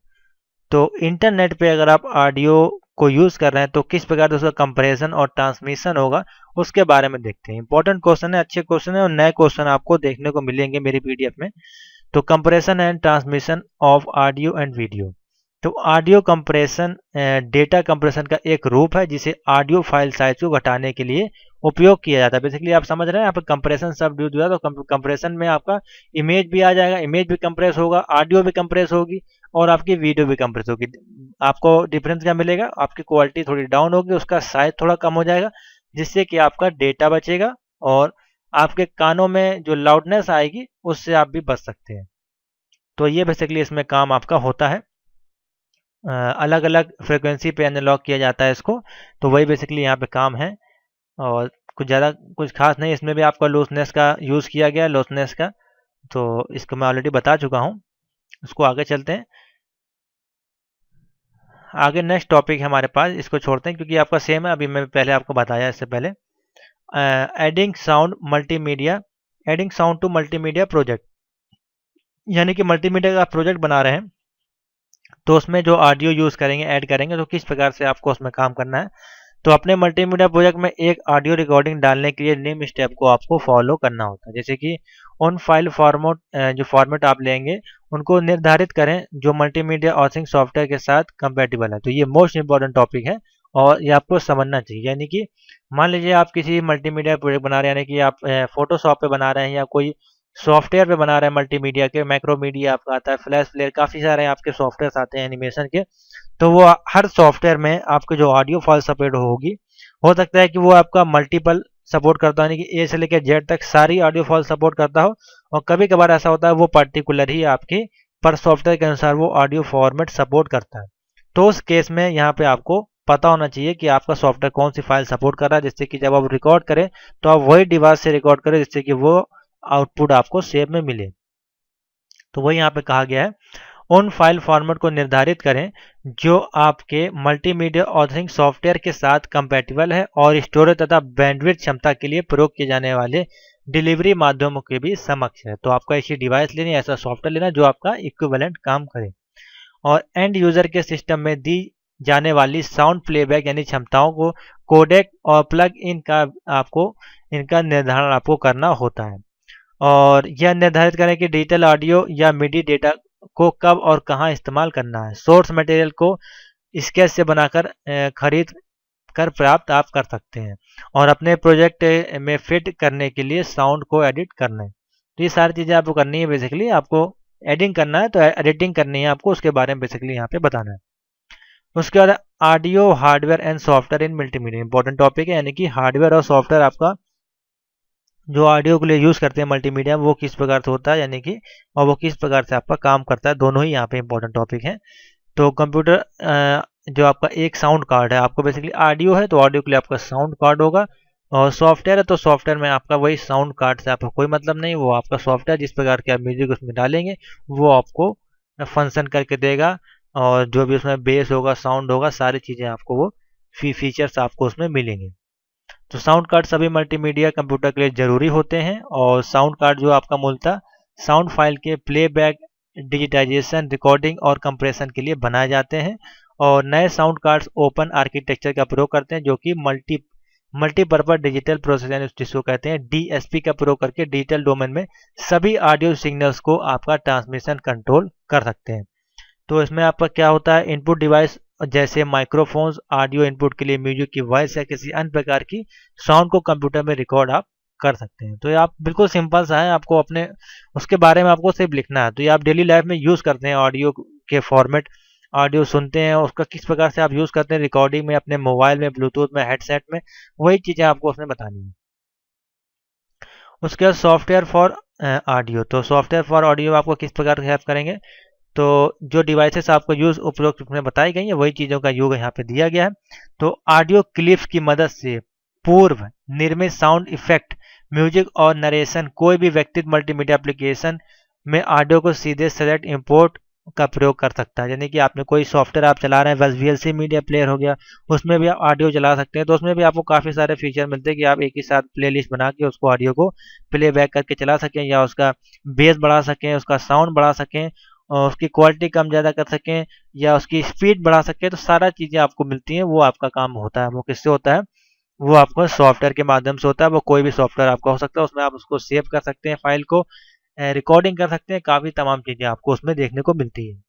तो इंटरनेट पे अगर आप ऑडियो को यूज़ कर रहे हैं तो किस प्रकार से उसका कंपैरिजन और ट्रांसमिशन होगा उसके बारे में देखते हैं। इंपॉर्टेंट क्वेश्चन है, अच्छे क्वेश्चन है और नए क्वेश्चन आपको देखने को मिलेंगे मेरी पीडीएफ में। तो compression and transmission of audio and video. तो ऑडियो कंप्रेशन डेटा कंप्रेशन का एक रूप है जिसे ऑडियो फाइल साइज को घटाने के लिए उपयोग किया जाता है। बेसिकली आप समझ रहे हैं यहाँ पर कंप्रेशन शब्द यूज हुआ, तो कंप्रेशन में आपका इमेज भी आ जाएगा, इमेज भी कंप्रेस होगा, ऑडियो भी कंप्रेस होगी और आपकी वीडियो भी कंप्रेस होगी। आपको डिफरेंस क्या मिलेगा, आपकी क्वालिटी थोड़ी डाउन होगी, उसका साइज थोड़ा कम हो जाएगा, जिससे कि आपका डेटा बचेगा और आपके कानों में जो लाउडनेस आएगी उससे आप भी बच सकते हैं। तो ये बेसिकली इसमें काम आपका होता है। अलग अलग फ्रिक्वेंसी पे एनालॉग किया जाता है इसको, तो वही बेसिकली यहाँ पे काम है और कुछ ज़्यादा कुछ खास नहीं। इसमें भी आपका लॉसनेस का यूज़ किया गया है, लॉसनेस का, तो इसको मैं ऑलरेडी बता चुका हूँ। इसको आगे चलते हैं। आगे नेक्स्ट टॉपिक है हमारे पास, इसको छोड़ते हैं क्योंकि आपका सेम है, अभी मैं पहले आपको बताया इससे पहले। Adding sound multimedia, adding sound to multimedia project, यानी कि मल्टीमीडिया का प्रोजेक्ट बना रहे हैं तो उसमें जो ऑडियो यूज़ करेंगे, ऐड करेंगे, तो किस प्रकार से आपको उसमें काम करना है। तो अपने मल्टीमीडिया प्रोजेक्ट में एक ऑडियो रिकॉर्डिंग डालने के लिए निम्न स्टेप को आपको फॉलो करना होता है। जैसे कि ऑन फाइल फॉर्मेट, जो फॉर्मेट आप लेंगे उनको निर्धारित करें जो मल्टीमीडिया ऑसिंग सॉफ्टवेयर के साथ कंपेटिबल है। तो ये मोस्ट इंपॉर्टेंट टॉपिक है और ये आपको समझना चाहिए। यानी कि मान लीजिए आप किसी मल्टीमीडिया प्रोजेक्ट बना रहे हैं, यानी कि आप फोटोशॉप पे बना रहे हैं या कोई सॉफ्टवेयर पे बना रहे हैं मल्टीमीडिया के, मैक्रोमीडिया आपका आता है, फ्लैश प्लेयर, काफ़ी सारे आपके सॉफ्टवेयर आते हैं एनिमेशन के। तो वो हर सॉफ्टवेयर में आपके जो ऑडियो फाइल सपोर्ट होगी, हो सकता है कि वो आपका मल्टीपल सपोर्ट करता हो, यानी कि ए से लेकर जेड तक सारी ऑडियो फाइल सपोर्ट करता हो, और कभी कभार ऐसा होता है वो पर्टिकुलर ही आपके पर सॉफ्टवेयर के अनुसार वो ऑडियो फॉर्मेट सपोर्ट करता है। तो उस केस में यहाँ पे आपको पता होना चाहिए कि आपका सॉफ्टवेयर कौन सी फाइल सपोर्ट कर रहा है, जिससे कि जब आप रिकॉर्ड करें तो आप वही डिवाइस से रिकॉर्ड करें जिससे कि वो आउटपुट आपको सेव में मिले। तो वही यहाँ पे कहा गया है, उन फाइल फॉर्मेट को निर्धारित करें जो आपके मल्टीमीडिया ऑडिटिंग सॉफ्टवेयर के साथ कंपैटिबल है और स्टोरेज तथा बैंडविड्थ क्षमता के लिए प्रयोग किए जाने वाले डिलीवरी माध्यमों के भी समक्ष है। तो आपको ऐसी डिवाइस लेनी, ऐसा सॉफ्टवेयर लेना जो आपका इक्विवेलेंट काम करे और एंड यूजर के सिस्टम में दी जाने वाली साउंड प्लेबैक यानी क्षमताओं को कोडेक और प्लग इन का आपको इनका निर्धारण आपको करना होता है और यह निर्धारित करें कि डिजिटल ऑडियो या मिडी डेटा को कब और कहां इस्तेमाल करना है। सोर्स मटेरियल को स्केच से बनाकर खरीद कर प्राप्त आप कर सकते हैं और अपने प्रोजेक्ट में फिट करने के लिए साउंड को एडिट करना है। तो ये सारी चीज़ें आपको करनी है, बेसिकली आपको एडिटिंग करना है तो एडिटिंग करनी है आपको, उसके बारे में बेसिकली यहाँ पे बताना है। उसके बाद audio hardware and software in multimedia, important topic है, यानी कि हार्डवेयर और सॉफ्टवेयर आपका जो ऑडियो के लिए यूज़ करते हैं मल्टीमीडिया वो किस प्रकार से होता है, यानी कि और वो किस प्रकार से आपका काम करता है, दोनों ही यहाँ पे इंपॉर्टेंट टॉपिक हैं। तो कंप्यूटर जो आपका एक साउंड कार्ड है, आपको बेसिकली ऑडियो है तो ऑडियो के लिए आपका साउंड कार्ड होगा, और सॉफ्टवेयर है तो सॉफ्टवेयर में आपका वही साउंड कार्ड से आपका कोई मतलब नहीं, वो आपका सॉफ्टवेयर जिस प्रकार के आप म्यूजिक उसमें डालेंगे वो आपको फंक्शन करके देगा और जो भी उसमें बेस होगा, साउंड होगा, सारी चीज़ें आपको वो फीचर्स आपको उसमें मिलेंगे। तो साउंड कार्ड सभी मल्टीमीडिया कंप्यूटर के लिए ज़रूरी होते हैं और साउंड कार्ड जो आपका मूलतः साउंड फाइल के प्लेबैक, डिजिटाइजेशन, रिकॉर्डिंग और कंप्रेशन के लिए बनाए जाते हैं और नए साउंड कार्ड्स ओपन आर्किटेक्चर का प्रयोग करते हैं जो कि मल्टीपर्पज डिजिटल प्रोसेसर जिसको कहते हैं डीएसपी का प्रयोग करके डिजिटल डोमेन में सभी ऑडियो सिग्नल्स को आपका ट्रांसमिशन कंट्रोल कर सकते हैं। तो इसमें आपका क्या होता है, इनपुट डिवाइस जैसे माइक्रोफोन्स ऑडियो इनपुट के लिए म्यूजिक की वॉइस या किसी अन्य प्रकार की साउंड को कंप्यूटर में रिकॉर्ड आप कर सकते हैं। तो ये आप बिल्कुल सिंपल सा है, आपको अपने उसके बारे में आपको सिर्फ लिखना है। तो ये आप डेली लाइफ में यूज़ करते हैं ऑडियो के फॉर्मेट, ऑडियो सुनते हैं, उसका किस प्रकार से आप यूज़ करते हैं रिकॉर्डिंग में, अपने मोबाइल में, ब्लूटूथ में, हेडसेट में, वही चीज़ें आपको उसमें बतानी है। उसके बाद सॉफ्टवेयर फॉर ऑडियो, तो सॉफ्टवेयर फॉर ऑडियो आपको किस प्रकार से हेल्प करेंगे, तो जो डिवाइसेस आपको यूज उपरोक्त में बताई गई है वही चीज़ों का योग यहाँ पे दिया गया है। तो ऑडियो क्लिप्स की मदद से पूर्व निर्मित साउंड इफेक्ट, म्यूजिक और नरेशन कोई भी व्यक्तिगत मल्टीमीडिया एप्लीकेशन में ऑडियो को सीधे सेलेक्ट, इंपोर्ट का प्रयोग कर सकता है। यानी कि आपने कोई सॉफ्टवेयर आप चला रहे हैं, बस VLC मीडिया प्लेयर हो गया, उसमें भी आप ऑडियो चला सकते हैं। तो उसमें भी आपको काफ़ी सारे फीचर मिलते हैं कि आप एक ही साथ प्लेलिस्ट बना के उसको ऑडियो को प्लेबैक करके चला सकें, या उसका बेस बढ़ा सकें, उसका साउंड बढ़ा सकें, और उसकी क्वालिटी कम ज़्यादा कर सकें, या उसकी स्पीड बढ़ा सकें। तो सारा चीज़ें आपको मिलती हैं, वो आपका काम होता है। वो किससे होता है? वो आपको सॉफ्टवेयर के माध्यम से होता है। वो कोई भी सॉफ्टवेयर आपका हो सकता है, उसमें आप उसको सेव कर सकते हैं फाइल को, रिकॉर्डिंग कर सकते हैं, काफ़ी तमाम चीज़ें आपको उसमें देखने को मिलती है।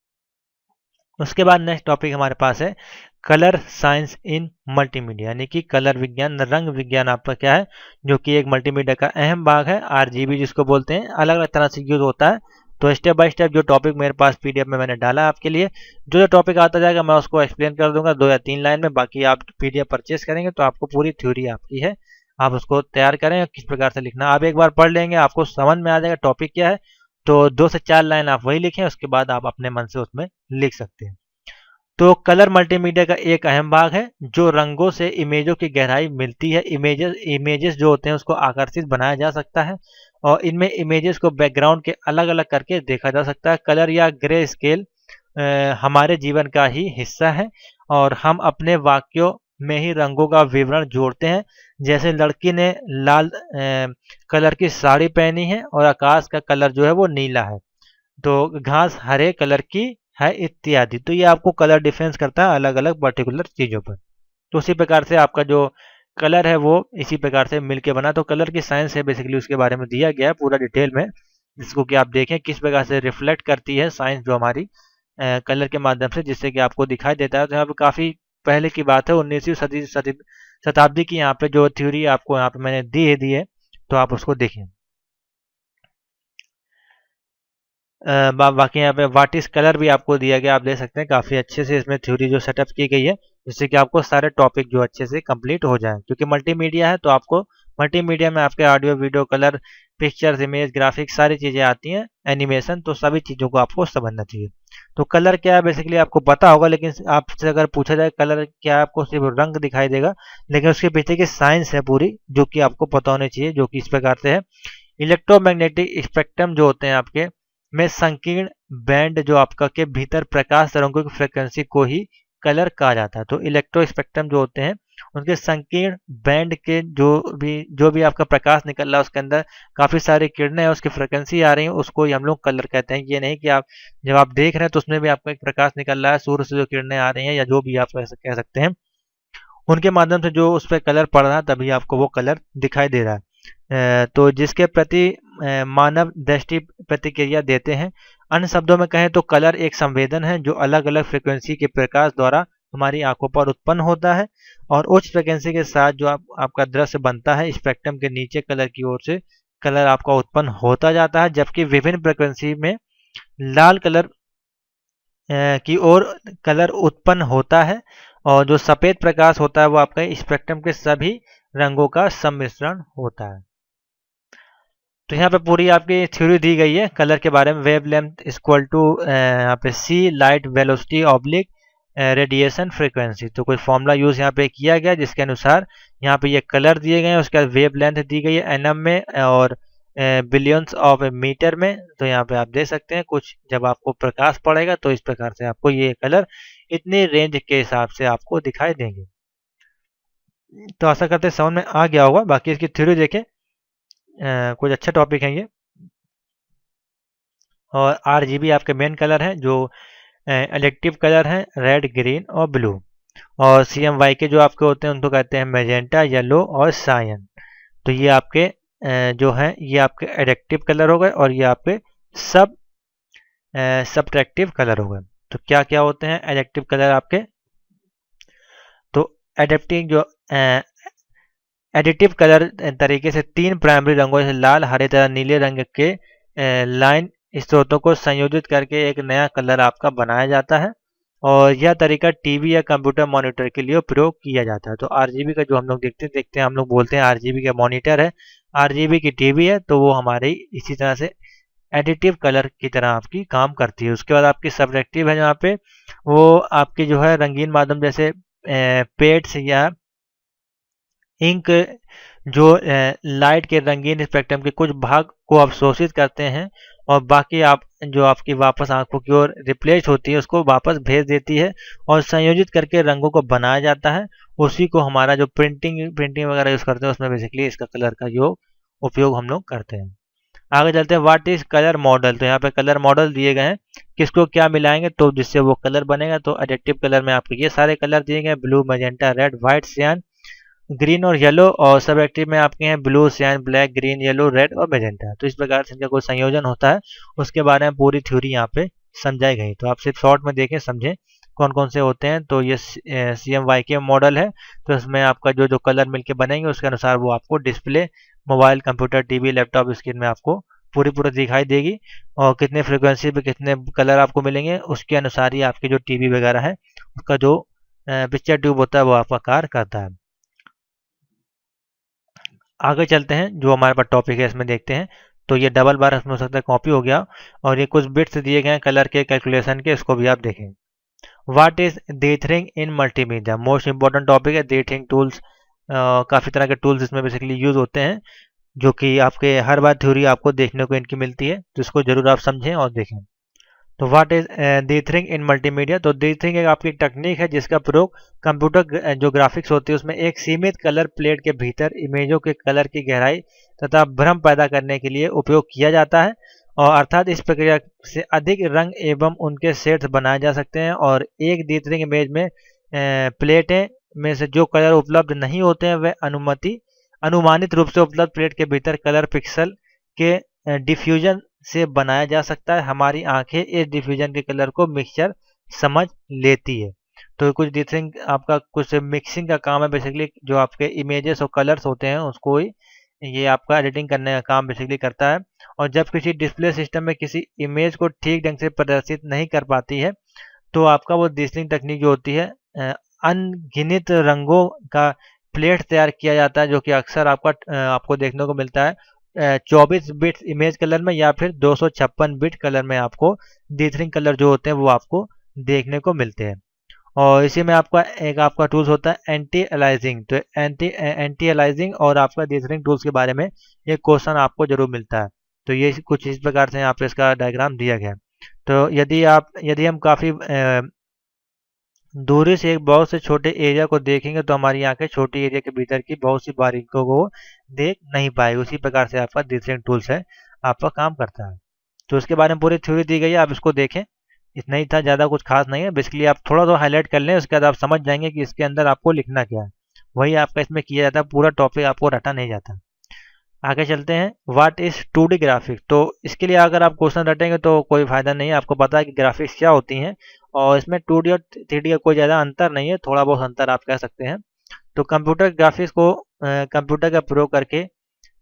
उसके बाद नेक्स्ट टॉपिक हमारे पास है कलर साइंस इन मल्टीमीडिया, यानी कि कलर विज्ञान, रंग विज्ञान आपका क्या है, जो कि एक मल्टीमीडिया का अहम भाग है। RGB जिसको बोलते हैं, अलग अलग तरह से यूज होता है। तो स्टेप बाय स्टेप जो टॉपिक मेरे पास PDF में मैंने डाला आपके लिए, जो जो टॉपिक आता जाएगा मैं उसको एक्सप्लेन कर दूंगा 2 या 3 लाइन में। बाकी आप PDF परचेस करेंगे तो आपको पूरी थ्योरी आपकी है, आप उसको तैयार करें किस प्रकार से लिखना। आप एक बार पढ़ लेंगे, आपको समझ में आ जाएगा टॉपिक क्या है। तो 2 से 4 लाइन आप वही लिखें, उसके बाद आप अपने मन से उसमें लिख सकते हैं। तो कलर मल्टीमीडिया का एक अहम भाग है, जो रंगों से इमेजों की गहराई मिलती है। इमेजेस जो होते हैं उसको आकर्षित बनाया जा सकता है, और इनमें इमेजेस को बैकग्राउंड के अलग अलग करके देखा जा सकता है। कलर या ग्रे स्केल हमारे जीवन का ही हिस्सा है, और हम अपने वाक्यों में ही रंगों का विवरण जोड़ते हैं। जैसे लड़की ने लाल कलर की साड़ी पहनी है, और आकाश का कलर जो है वो नीला है, तो घास हरे कलर की है, इत्यादि। तो ये आपको कलर डिफरेंस करता है अलग अलग पर्टिकुलर चीज़ों पर। तो उसी प्रकार से आपका जो कलर है वो इसी प्रकार से मिलके बना। तो कलर की साइंस है बेसिकली, उसके बारे में दिया गया है पूरा डिटेल में, जिसको कि आप देखें किस प्रकार से रिफ्लेक्ट करती है साइंस जो हमारी कलर के माध्यम से, जिससे कि आपको दिखाई देता है। तो यहाँ पे काफ़ी पहले की बात है, 19वीं शताब्दी की यहाँ पे जो थ्योरी आपको यहाँ पे मैंने दी है, तो आप उसको देखें। बाकी यहाँ पे व्हाट इज कलर भी आपको दिया गया, आप देख सकते हैं काफ़ी अच्छे से इसमें थ्योरी जो सेटअप की गई है, जिससे कि आपको सारे टॉपिक जो अच्छे से कंप्लीट हो जाएं। क्योंकि मल्टीमीडिया है तो आपको मल्टीमीडिया में आपके audio, video, colour, pictures, image, graphics सारी चीज़ें आती हैं, एनिमेशन, तो सभी चीज़ों को आपको समझना चाहिए। तो कलर क्या है बेसिकली आपको पता होगा, लेकिन आपसे अगर पूछा जाए कलर क्या है, आपको सिर्फ रंग दिखाई देगा, लेकिन उसके पीछे की साइंस है पूरी, जो कि आपको पता होनी चाहिए, जो कि इस प्रकार से है। इलेक्ट्रोमैग्नेटिक स्पेक्ट्रम जो होते हैं आपके में संकीर्ण बैंड जो आपका के भीतर प्रकाश तरंगों की फ्रीक्वेंसी को ही कलर कहा जाता है। तो इलेक्ट्रो स्पेक्ट्रम जो होते हैं उनके संकीर्ण बैंड के जो भी आपका प्रकाश निकल रहा है, उसके अंदर काफ़ी सारी किरणें हैं, उसकी फ्रिक्वेंसी आ रही है, उसको ही हम लोग कलर कहते हैं। ये नहीं कि आप जब आप देख रहे हैं तो उसमें भी आपको एक प्रकाश निकल रहा है, सूर्य से जो किरणें आ रही हैं, या जो भी आप कह सकते हैं, उनके माध्यम से जो उस पर कलर पड़ रहा है, तभी आपको वो कलर दिखाई दे रहा है। तो जिसके प्रति मानव दृष्टि प्रतिक्रिया देते हैं। अन्य शब्दों में कहें तो कलर एक संवेदन है, जो अलग अलग फ्रिक्वेंसी के प्रकाश द्वारा हमारी आंखों पर उत्पन्न होता है, और उच्च फ्रिक्वेंसी के साथ जो आपका दृश्य बनता है, स्पेक्ट्रम के नीचे कलर की ओर से कलर आपका उत्पन्न होता जाता है। जबकि विभिन्न फ्रिक्वेंसी में लाल कलर की ओर कलर उत्पन्न होता है, और जो सफ़ेद प्रकाश होता है वो आपका स्पेक्ट्रम के सभी रंगों का सम्मिश्रण होता है। तो यहाँ पे पूरी आपकी थ्योरी दी गई है कलर के बारे में। वेवलेंथ इक्वल टू यहाँ पे c light velocity oblique radiation frequency. तो कोई फॉर्मूला यूज़ यहाँ पे किया गया, जिसके अनुसार यहाँ पे ये कलर दिए गए हैं, उसके बाद वेवलेंथ दी गई है एनएम में और बिलियंस ऑफ मीटर में। तो यहाँ पे आप देख सकते हैं कुछ जब आपको प्रकाश पड़ेगा तो इस प्रकार से आपको ये कलर इतनी रेंज के हिसाब से आपको दिखाई देंगे। तो आशा करते हैं समझ में आ गया होगा। बाकी इसकी थ्योरी देखें, कुछ अच्छा टॉपिक है ये। और RGB आपके मेन कलर हैं, जो इलेक्टिव कलर हैं, रेड, ग्रीन और ब्लू। और CMYK जो आपके होते हैं उनको कहते हैं मैजेंटा, येलो और सायन। तो ये आपके जो हैं ये आपके एडेक्टिव कलर हो गए, और ये आपके सब्ट्रैक्टिव कलर हो गए। तो क्या क्या होते हैं एडेक्टिव कलर आपके? तो एडेप्टिव जो एडिटिव कलर तरीके से 3 प्राइमरी रंगों जैसे लाल, हरे तथा नीले रंग के लाइन स्रोतों को संयोजित करके एक नया कलर आपका बनाया जाता है, और यह तरीका टीवी या कंप्यूटर मॉनिटर के लिए प्रयोग किया जाता है। तो RGB का जो हम लोग देखते हैं हम लोग बोलते हैं RGB का मॉनिटर है, RGB की टीवी है, तो वो हमारी इसी तरह से एडिटिव कलर की तरह आपकी काम करती है। उसके बाद आपकी सब्ट्रैक्टिव है, जहाँ पे वो आपकी जो है रंगीन माध्यम जैसे पेट्स या इंक जो लाइट के रंगीन स्पेक्ट्रम के कुछ भाग को अवशोषित करते हैं और बाकी आप जो आपकी वापस आंखों की ओर रिप्लेस होती है उसको वापस भेज देती है और संयोजित करके रंगों को बनाया जाता है। उसी को हमारा जो प्रिंटिंग प्रिंटिंग वगैरह यूज़ करते हैं उसमें बेसिकली इसका कलर का जो उपयोग हम लोग करते हैं। आगे चलते हैं, व्हाट इज कलर मॉडल। तो यहाँ पे कलर मॉडल दिए गए हैं, किसको क्या मिलाएंगे तो जिससे वो कलर बनेगा। तो एडिटिव कलर में आपको ये सारे कलर दिए गए, ब्लू, मैजेंटा, रेड, व्हाइट, सियान, ग्रीन और येलो। और सब एक्टिव में आपके हैं ब्लू, सियान, ब्लैक, ग्रीन, येलो, रेड और मैजेंटा। तो इस प्रकार से इनका कोई संयोजन होता है, उसके बारे में पूरी थ्योरी यहाँ पे समझाई गई। तो आप सिर्फ शॉर्ट में देखें, समझें कौन कौन से होते हैं। तो ये CMYK मॉडल है, तो इसमें आपका जो जो कलर मिलके बनेंगे उसके अनुसार वो आपको display mobile, computer, TV, laptop screen में आपको पूरी दिखाई देगी। और कितने फ्रिक्वेंसी पे कितने कलर आपको मिलेंगे उसके अनुसार ही आपकी जो टीवी वगैरह है उसका जो पिक्चर ट्यूब होता है वो आपका कार्य करता है। आगे चलते हैं, जो हमारे पास टॉपिक है इसमें देखते हैं। तो ये डबल बार इसमें हो सकता है कॉपी हो गया, और ये कुछ बिट्स दिए गए हैं कलर के कैलकुलेशन के, इसको भी आप देखें। What is dithering in multimedia, most important topic है। दीथरिंग टूल्स, काफ़ी तरह के टूल्स इसमें बेसिकली यूज होते हैं, जो कि आपके हर बार थ्योरी आपको देखने को इनकी मिलती है, तो इसको जरूर आप समझें और देखें। तो what is dithering in multimedia. तो दीथरिंग एक आपकी टेक्निक है जिसका प्रयोग कंप्यूटर जो ग्राफिक्स होती है उसमें एक सीमित कलर प्लेट के भीतर इमेजों के कलर की गहराई तथा भ्रम पैदा करने के लिए उपयोग किया जाता है। और अर्थात इस प्रक्रिया से अधिक रंग एवं उनके सेट्स बनाए जा सकते हैं। और एक दीथरिंग इमेज में प्लेटें में से जो कलर उपलब्ध नहीं होते हैं वह अनुमानित रूप से उपलब्ध प्लेट के भीतर कलर पिक्सल के डिफ्यूजन से बनाया जा सकता है। हमारी आंखें इस डिफ्यूजन के कलर को मिक्सचर समझ लेती है। तो कुछ डिफरेंट आपका कुछ मिक्सिंग का काम है, बेसिकली जो आपके इमेजेस और कलर्स होते हैं उसको ही ये आपका एडिटिंग करने का काम बेसिकली करता है। और जब किसी डिस्प्ले सिस्टम में किसी इमेज को ठीक ढंग से प्रदर्शित नहीं कर पाती है तो आपका वो डिस्टिंग तकनीक जो होती है, अनगिनत रंगों का प्लेट तैयार किया जाता है, जो कि अक्सर आपको देखने को मिलता है 24 बिट इमेज कलर में या फिर 256 बिट कलर में आपको डिथरिंग कलर जो होते हैं वो आपको देखने को मिलते हैं। और इसी में आपका टूल्स होता है एंटी अलाइजिंग। तो एंटी अलाइजिंग और आपका डिथरिंग टूल्स के बारे में ये क्वेश्चन आपको जरूर मिलता है। तो ये कुछ इस प्रकार से यहाँ पे इसका डायग्राम दिया गया है। तो यदि हम काफ़ी दूरी से एक बहुत से छोटे एरिया को देखेंगे तो हमारी आंखें छोटी एरिया के भीतर की बहुत सी बारीकियों को देख नहीं पाएगी। उसी प्रकार से आपका डिफरेंट टूल्स है आपका काम करता है। तो इसके बारे में पूरी थ्योरी दी गई है, आप इसको देखें। इतना ही था, ज़्यादा कुछ खास नहीं है। बेसिकली आप थोड़ा सा हाईलाइट कर लें, उसके बाद आप समझ जाएंगे कि इसके अंदर आपको लिखना क्या है। वही आपका इसमें किया जाता है, पूरा टॉपिक आपको रटा नहीं जाता। आगे चलते हैं, व्हाट इज 2D ग्राफिक्स। तो इसके लिए अगर आप क्वेश्चन रटेंगे तो कोई फायदा नहीं है। आपको पता है कि ग्राफिक्स क्या होती हैं, और इसमें 2D और 3D का कोई ज़्यादा अंतर नहीं है, थोड़ा बहुत अंतर आप कह सकते हैं। तो कंप्यूटर ग्राफिक्स को कंप्यूटर का प्रयोग करके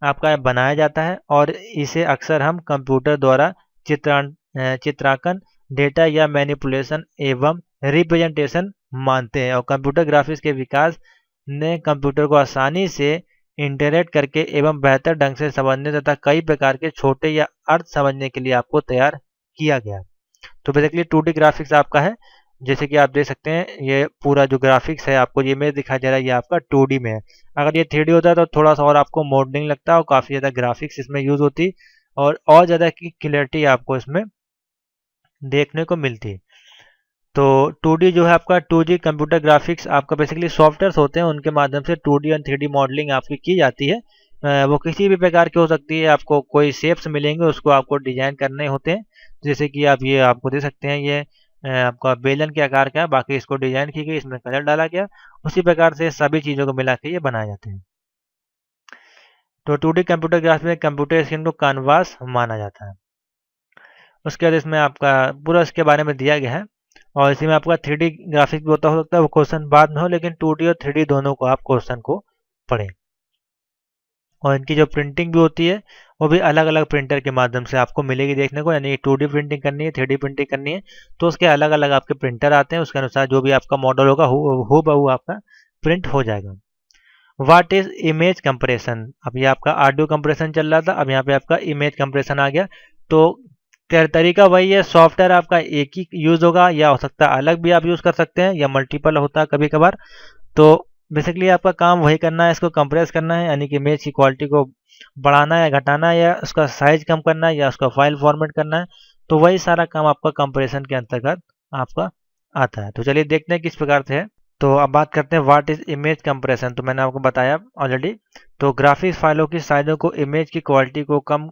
आपका बनाया जाता है, और इसे अक्सर हम कंप्यूटर द्वारा चित्रांकन, डेटा या मैनिपुलेशन एवं रिप्रेजेंटेशन मानते हैं। और कंप्यूटर ग्राफिक्स के विकास ने कंप्यूटर को आसानी से इंटरैक्ट करके एवं बेहतर ढंग से समझने तथा कई प्रकार के छोटे या अर्थ समझने के लिए आपको तैयार किया गया। तो बेसिकली 2D ग्राफिक्स आपका है, जैसे कि आप देख सकते हैं ये पूरा जो ग्राफिक्स है आपको ये इमेज दिखाई दे रहा है, ये आपका 2D में है। अगर ये 3D होता है तो थोड़ा सा और आपको मॉडलिंग लगता है और काफ़ी ज़्यादा ग्राफिक्स इसमें यूज होती, और ज़्यादा की क्लियरिटी आपको इसमें देखने को मिलती। तो 2D जो है आपका 2G कंप्यूटर ग्राफिक्स आपका बेसिकली सॉफ्टवेयर्स होते हैं, उनके माध्यम से 2D और 3D मॉडलिंग आपकी की जाती है। वो किसी भी प्रकार की हो सकती है। आपको कोई शेप्स मिलेंगे उसको आपको डिजाइन करने होते हैं, जैसे कि ये आपको दे सकते हैं, ये आपका बेलन के आकार का है, बाकी इसको डिजाइन की गई, इसमें कलर डाला गया। उसी प्रकार से सभी चीज़ों को मिला के ये बनाए जाते हैं। तो 2D कंप्यूटर ग्राफिक्स में कंप्यूटर स्क्रीन को कैनवास माना जाता है। उसके बाद इसमें आपका पूरा इसके बारे में दिया गया है, और इसी में आपका 3D ग्राफिक्स भी होता हो सकता है, वो क्वेश्चन बाद में हो, लेकिन 2D और 3D दोनों को आप क्वेश्चन को पढ़ें। और इनकी जो प्रिंटिंग भी होती है वो भी अलग अलग प्रिंटर के माध्यम से आपको मिलेगी देखने को। यानी 2D प्रिंटिंग करनी है, 3D प्रिंटिंग करनी है, तो उसके अलग अलग आपके प्रिंटर आते हैं, उसके अनुसार जो भी आपका मॉडल होगा हो बहू आपका प्रिंट हो जाएगा। What is image compression. अब ये आपका ऑडियो कंप्रेशन चल रहा था, अब यहाँ पे आपका इमेज कंप्रेशन आ गया। तो तरीका वही है, सॉफ्टवेयर आपका एक ही यूज होगा, या हो सकता है अलग भी आप यूज कर सकते हैं, या मल्टीपल होता है कभी कभार। तो बेसिकली आपका काम वही करना है, इसको कंप्रेस करना है, यानी कि इमेज की क्वालिटी को बढ़ाना है, घटाना है, या उसका साइज कम करना है, या उसका फाइल फॉर्मेट करना है, तो वही सारा काम आपका कंप्रेशन के अंतर्गत आपका आता है। तो चलिए देखते हैं किस प्रकार से है। तो अब बात करते हैं व्हाट इज इमेज कंप्रेशन। तो मैंने आपको बताया ऑलरेडी। तो ग्राफिक्स फाइलों की साइजों को इमेज की क्वालिटी को कम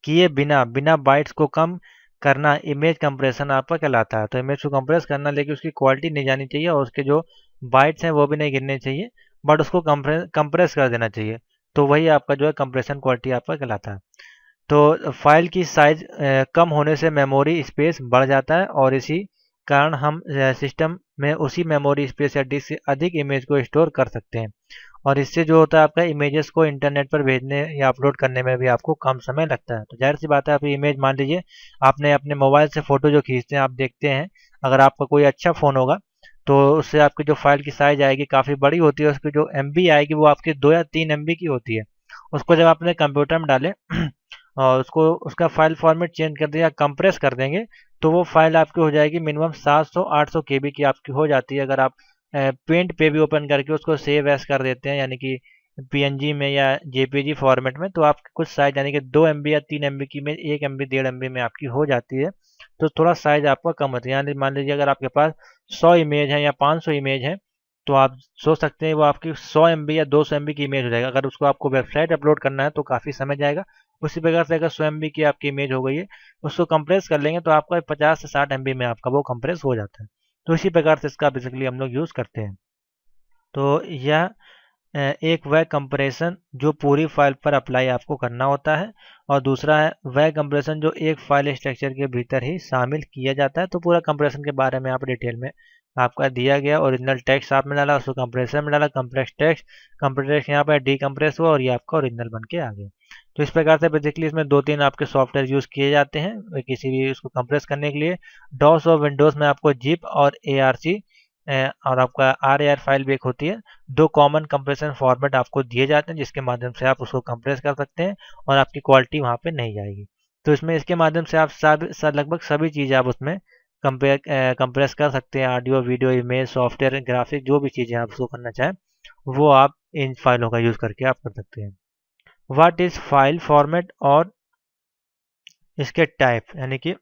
किए बिना बिना बाइट्स को कम करना इमेज कंप्रेशन आपका कहलाता है। तो इमेज को कंप्रेस करना, लेकिन उसकी क्वालिटी नहीं जानी चाहिए और उसके जो बाइट्स हैं वो भी नहीं गिरने चाहिए, बट उसको कंप्रेस कर देना चाहिए। तो वही आपका जो है कंप्रेशन क्वालिटी आपका कहलाता है। तो फाइल की साइज कम होने से मेमोरी स्पेस बढ़ जाता है और इसी कारण हम सिस्टम में उसी मेमोरी स्पेस या डिस्क से अधिक इमेज को स्टोर कर सकते हैं। और इससे जो होता है आपका इमेजेस को इंटरनेट पर भेजने या अपलोड करने में भी आपको कम समय लगता है। तो जाहिर सी बात है, आप इमेज मान लीजिए आपने अपने मोबाइल से फ़ोटो जो खींचते हैं आप देखते हैं, अगर आपका कोई अच्छा फ़ोन होगा तो उससे आपकी जो फाइल की साइज आएगी काफ़ी बड़ी होती है, उसकी जो एमबी आएगी वो आपकी 2 या 3 एमबी की होती है। उसको जब अपने कंप्यूटर में डालें और उसको उसका फाइल फॉर्मेट चेंज कर दें या कंप्रेस कर देंगे, तो वो फाइल आपकी हो जाएगी मिनिमम 700-800 केबी की आपकी हो जाती है। अगर आप पेंट पे भी ओपन करके उसको सेव एस कर देते हैं, यानी कि पीएनजी में या जेपीजी फॉर्मेट में, तो आपकी कुछ साइज यानी कि 2 एमबी या 3 एमबी की में 1 एमबी 1.5 एमबी में आपकी हो जाती है। तो थोड़ा साइज आपका कम होता है। यानी मान लीजिए अगर आपके पास 100 इमेज है या 500 इमेज है, तो आप सोच सकते हैं वो आपकी 100 एमबी या 200 एमबी की इमेज हो जाएगा। अगर उसको आपको वेबसाइट अपलोड करना है तो काफ़ी समय जाएगा। उसी प्रकार से अगर 100 एमबी की आपकी इमेज हो गई है, उसको कंप्रेस कर लेंगे तो आपका 50 से 60 एमबी में आपका वो कंप्रेस हो जाता है। तो इसी प्रकार से इसका बेसिकली हम लोग यूज़ करते हैं। तो यह एक वह कंप्रेशन जो पूरी फाइल पर अप्लाई आपको करना होता है, और दूसरा है वह कंप्रेशन जो एक फाइल स्ट्रक्चर के भीतर ही शामिल किया जाता है। तो पूरा कंप्रेशन के बारे में आप डिटेल में आपका दिया गया। ओरिजिनल टेक्स्ट आपने डाला, उसको कंप्रेसर में डाला, कंप्रेस टेक्स्ट यहाँ पर डीकम्प्रेस हुआ और ये आपका ओरिजिनल बन के आ गया। तो इस प्रकार से बेसिकली इसमें 2-3 आपके सॉफ्टवेयर यूज़ किए जाते हैं किसी भी उसको कंप्रेस करने के लिए। डॉस और विंडोज़ में आपको जिप और ARC और आपका RAR फाइल भी एक होती है। 2 कॉमन कंप्रेशन फॉर्मेट आपको दिए जाते हैं जिसके माध्यम से आप उसको कंप्रेस कर सकते हैं और आपकी क्वालिटी वहाँ पे नहीं जाएगी। तो इसमें इसके माध्यम से आप लगभग सभी चीज़ें आप उसमें कंप्रेस कर सकते हैं। Audio, video, image, software, graphic, जो भी चीज़ें आप उसको करना चाहें वो आप इन फाइलों का यूज़ करके आप कर सकते हैं। व्हाट इज़ फाइल फॉर्मेट और इसके टाइप, यानी कि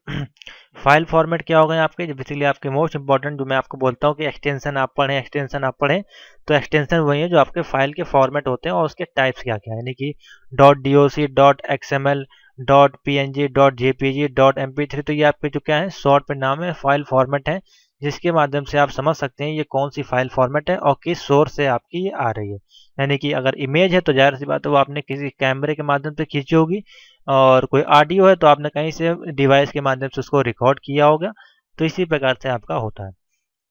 फाइल फॉर्मेट क्या होगा आपके, बेसिकली आपके मोस्ट इंपॉर्टेंट जो मैं आपको बोलता हूँ कि एक्सटेंशन आप पढ़ें, तो एक्सटेंशन वही है जो आपके फाइल के फॉर्मेट होते हैं और उसके टाइप्स क्या क्या है, यानी कि .doc, .xml, .png, .jpg, .mp3। तो ये आपके जो क्या है शॉर्ट पे नाम है, फाइल फॉर्मेट है, जिसके माध्यम से आप समझ सकते हैं ये कौन सी फाइल फॉर्मेट है और किस सोर्स से आपकी ये आ रही है। यानी कि अगर इमेज है तो जाहिर सी बात है वो आपने किसी कैमरे के माध्यम से खींची होगी, और कोई ऑडियो है तो आपने कहीं से डिवाइस के माध्यम से उसको रिकॉर्ड किया होगा। तो इसी प्रकार से आपका होता है।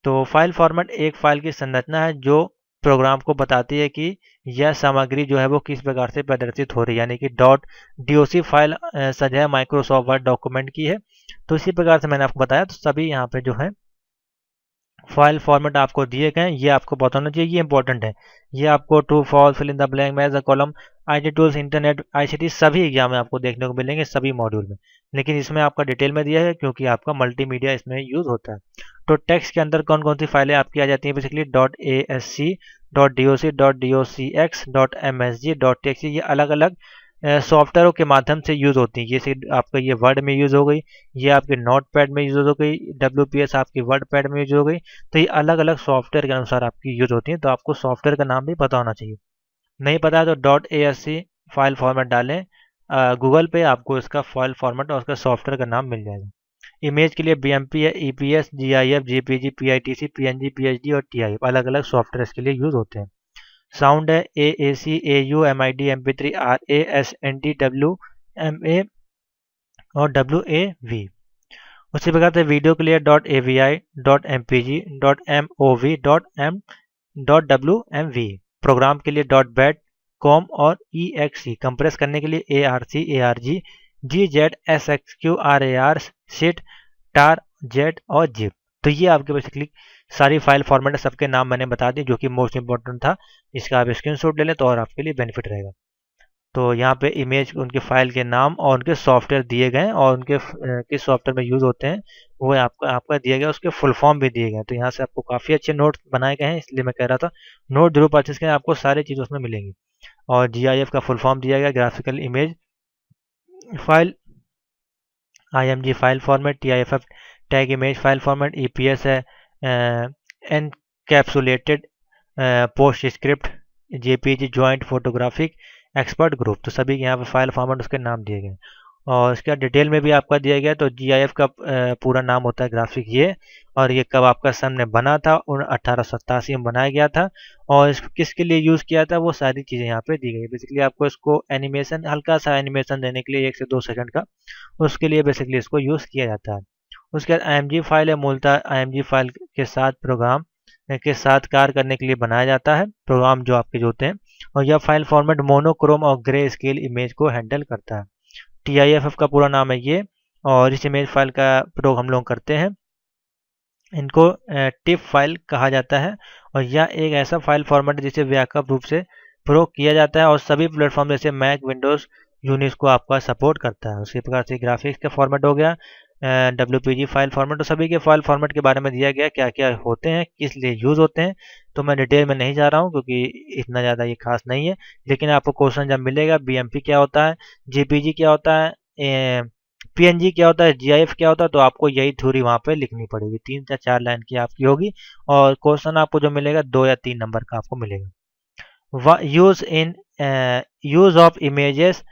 तो फाइल फॉर्मेट एक फाइल की संरचना है जो प्रोग्राम को बताती है कि यह सामग्री जो है वो किस प्रकार से प्रदर्शित हो रही है, यानी कि .doc फाइल सजा माइक्रोसॉफ्ट वर्ड डॉक्यूमेंट की है। तो इसी प्रकार से मैंने आपको बताया, तो सभी यहाँ पे जो है फाइल फॉर्मेट आपको दिए गए हैं, ये आपको बताना चाहिए, ये इंपॉर्टेंट है। ये आपको true false, fill in the blank, match the column, IT tools, internet ICT सभी एग्जाम में आपको देखने को मिलेंगे, सभी मॉड्यूल में। लेकिन इसमें आपका डिटेल में दिया है क्योंकि आपका मल्टीमीडिया इसमें यूज होता है। तो टेक्स्ट के अंदर कौन कौन सी फाइलें आपकी आ जाती हैं, basically .asc, .doc, .docx, .msg, .txt, ये अलग अलग सॉफ्टवेयरों के माध्यम से यूज़ होती हैं। जैसे आपका ये वर्ड में यूज़ हो गई, ये आपके नोट पैड में यूज़ हो गई, WPS आपकी वर्ड पैड में यूज़ हो गई। तो ये अलग अलग सॉफ्टवेयर के अनुसार आपकी यूज़ होती हैं। तो आपको सॉफ्टवेयर का नाम भी पता होना चाहिए। नहीं पता है तो .asc फाइल फॉर्मेट डालें, गूगल पे आपको इसका फाइल फॉर्मेट और उसका सॉफ्टवेयर का नाम मिल जाएगा। इमेज के लिए BMP है, EPS, GIF, JPG, PITC, PNG, PHD और TIF अलग अलग सॉफ्टवेयर इसके लिए यूज़ होते हैं। साउंड है AAC, AU, MID, MP3, RA, SND, WMA और WAV। उसी प्रकार से वीडियो के लिए .avi, .mpg, .mov, .wmv। Program के लिए .bat, com और exe। कंप्रेस करने के लिए ARC, ARG, GZ, SXQ, RAR, SIT, tar, jet और zip। तो ये आपके बेसिकली सारी फाइल फॉर्मेट है, सबके नाम मैंने बता दिए जो कि मोस्ट इंपॉर्टेंट था। इसका आप स्क्रीनशॉट ले लें तो और आपके लिए बेनिफिट रहेगा। तो यहाँ पे इमेज उनके फाइल के नाम और उनके सॉफ्टवेयर दिए गए हैं और उनके किस सॉफ्टवेयर में यूज़ होते हैं वो आपका दिया गया, उसके फुल फॉर्म भी दिए गए हैं। तो यहाँ से आपको काफ़ी अच्छे नोट्स बनाए गए हैं, इसलिए मैं कह रहा था नोट जरूर परचेज करें, आपको सारी चीज़ उसमें मिलेंगी। और GIF का फुल फॉर्म दिया गया graphical image file, IMG file format, TIFF tag image file format, EPS है encapsulated post script, JPG joint photographic expert group. तो सभी के यहाँ पे फाइल फॉर्मेट उसके नाम दिए गए और इसका डिटेल में भी आपका दिया गया। तो GIF का पूरा नाम होता है ग्राफिक ये, और ये कब आपका सन में बना था, 1887 में बनाया गया था, और इसको किसके लिए यूज़ किया था वो सारी चीज़ें यहाँ पे दी गई है। बेसिकली आपको इसको एनिमेशन, हल्का सा एनिमेशन देने के लिए 1 से 2 सेकंड का, उसके लिए बेसिकली इसको यूज़ किया जाता है। उसके बाद IMG फाइल है, मूलतः IMG फाइल के साथ प्रोग्राम के साथ कार्य करने के लिए बनाया जाता है, प्रोग्राम जो आपके जो होते हैं। और यह फाइल फॉर्मेट मोनोक्रोम और ग्रे स्केल इमेज को हैंडल करता है। TIFF का पूरा नाम है ये, और इस इमेज फाइल का प्रयोग हम लोग करते हैं, इनको टिप फाइल कहा जाता है। और यह एक ऐसा फाइल फॉर्मेट है जिसे व्यापक रूप से प्रयोग किया जाता है और सभी प्लेटफॉर्म जैसे मैक, विंडोज़, यूनिक्स को आपका सपोर्ट करता है। उसी प्रकार से ग्राफिक्स का फॉर्मेट हो गया, WPG फाइल फॉर्मेट। तो सभी के फाइल फॉर्मेट के बारे में दिया गया, क्या क्या होते हैं, किस लिए यूज़ होते हैं। तो मैं डिटेल में नहीं जा रहा हूँ क्योंकि इतना ज़्यादा ये खास नहीं है, लेकिन आपको क्वेश्चन जब मिलेगा BMP क्या होता है, JPG क्या होता है, PNG क्या होता है, GIF क्या होता है, तो आपको यही थ्योरी वहाँ पे लिखनी पड़ेगी। 3 या 4 लाइन की आपकी होगी और क्वेश्चन आपको जो मिलेगा 2 या 3 नंबर का आपको मिलेगा। Use of images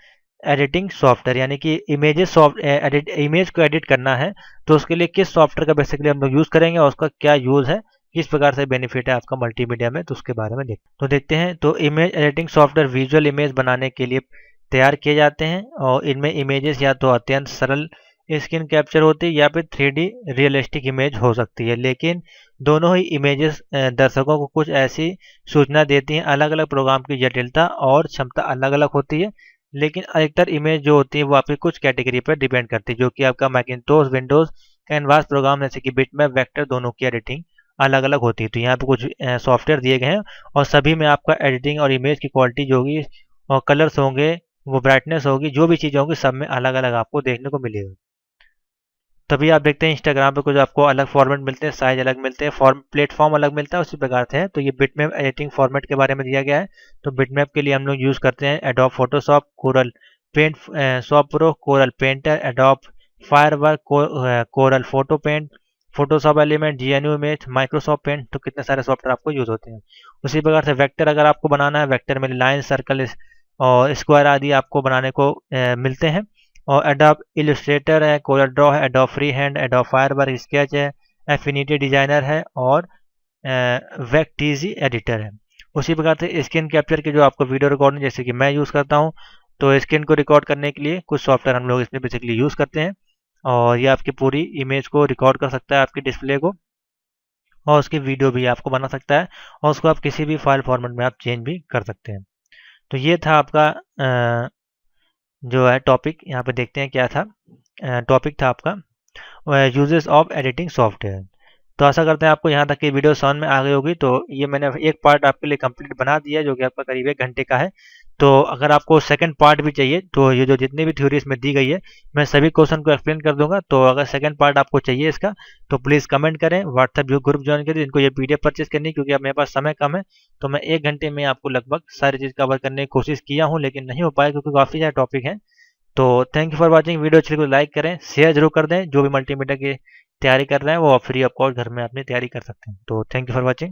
editing software, यानी कि इमेज को एडिट करना है तो उसके लिए किस सॉफ्टवेयर का बेसिकली हम लोग यूज़ करेंगे और उसका क्या यूज़ है, किस प्रकार से बेनिफिट है आपका मल्टीमीडिया में, तो उसके बारे में देखते हैं। तो image editing software visual image बनाने के लिए तैयार किए जाते हैं और इनमें इमेजेस या तो अत्यंत सरल स्क्रीन कैप्चर होती है या फिर 3D रियलिस्टिक इमेज हो सकती है, लेकिन दोनों ही इमेजेस दर्शकों को कुछ ऐसी सूचना देती हैं। अलग अलग प्रोग्राम की जटिलता और क्षमता अलग अलग होती है, लेकिन अधिकतर इमेज जो होती है वो आपकी कुछ कैटेगरी पर डिपेंड करती है, जो कि आपका मैकिन्टोश, विंडोज़, कैनवास प्रोग्राम जैसे कि बिटमैप, वेक्टर, दोनों की एडिटिंग अलग अलग होती है। तो यहाँ पे कुछ सॉफ्टवेयर दिए गए हैं और सभी में आपका एडिटिंग और इमेज की क्वालिटी जो होगी और कलर्स होंगे, वो ब्राइटनेस होगी, जो भी चीज़ें होंगी सब में अलग अलग आपको देखने को मिलेगा। तभी आप देखते हैं इंस्टाग्राम पे कुछ आपको अलग फॉर्मेट मिलते हैं, साइज अलग मिलते हैं, प्लेटफॉर्म अलग मिलता है, उसी प्रकार से है। तो ये बिटमैप एडिटिंग फॉर्मेट के बारे में दिया गया है। तो बिटमैप के लिए हम लोग यूज़ करते हैं Adobe Photoshop, Corel paint, shop pro, Corel Painter, Adobe firework, Corel photo paint, Photoshop element, GNU image, Microsoft Paint. तो कितने सारे सॉफ्टवेयर आपको यूज़ होते हैं। उसी प्रकार से वेक्टर अगर आपको बनाना है, वेक्टर में लाइन, सर्कल और स्क्वायर आदि आपको बनाने को मिलते हैं। और एडोब इलस्ट्रेटर है, कोरल ड्रॉ है, adobe free hand, adobe firework sketch है, एफिनिटी डिजाइनर है और वेक्टीजी एडिटर है। उसी प्रकार से स्क्रीन कैप्चर के जो आपको वीडियो रिकॉर्डिंग जैसे कि मैं यूज़ करता हूँ, तो स्क्रीन को रिकॉर्ड करने के लिए कुछ सॉफ्टवेयर हम लोग इसमें बेसिकली यूज़ करते हैं और ये आपकी पूरी इमेज को रिकॉर्ड कर सकता है, आपकी डिस्प्ले को, और उसकी वीडियो भी आपको बना सकता है और उसको आप किसी भी फाइल फॉर्मेट में आप चेंज भी कर सकते हैं। तो ये था आपका जो है टॉपिक। यहाँ पे देखते हैं क्या था। टॉपिक था आपका यूजेस ऑफ एडिटिंग सॉफ्टवेयर। तो आशा करते हैं आपको यहाँ तक की वीडियो समझ में आ गई होगी। तो ये मैंने एक पार्ट आपके लिए कंप्लीट बना दिया जो कि आपका करीब 1 घंटे का है। तो अगर आपको सेकंड पार्ट भी चाहिए तो ये जो जितनी भी थ्योरी इसमें दी गई है मैं सभी क्वेश्चन को एक्सप्लेन कर दूंगा। तो अगर सेकंड पार्ट आपको चाहिए इसका तो प्लीज़ कमेंट करें, व्हाट्सएप जो ग्रुप ज्वाइन करें, जिनको ये PDF परचेज करनी है, क्योंकि अब मेरे पास समय कम है। तो मैं 1 घंटे में आपको लगभग सारी चीज़ कवर करने की कोशिश किया हूँ, लेकिन नहीं हो पाया क्योंकि काफ़ी ज़्यादा टॉपिक है। तो thank you for watching. Video अच्छी लगी तो लाइक करें, शेयर जरूर कर दें। जो भी मल्टीमीडिया की तैयारी कर रहे हैं वो फ्री ऑफ कॉस्ट घर में अपनी तैयारी कर सकते हैं। तो थैंक यू फॉर वॉचिंग।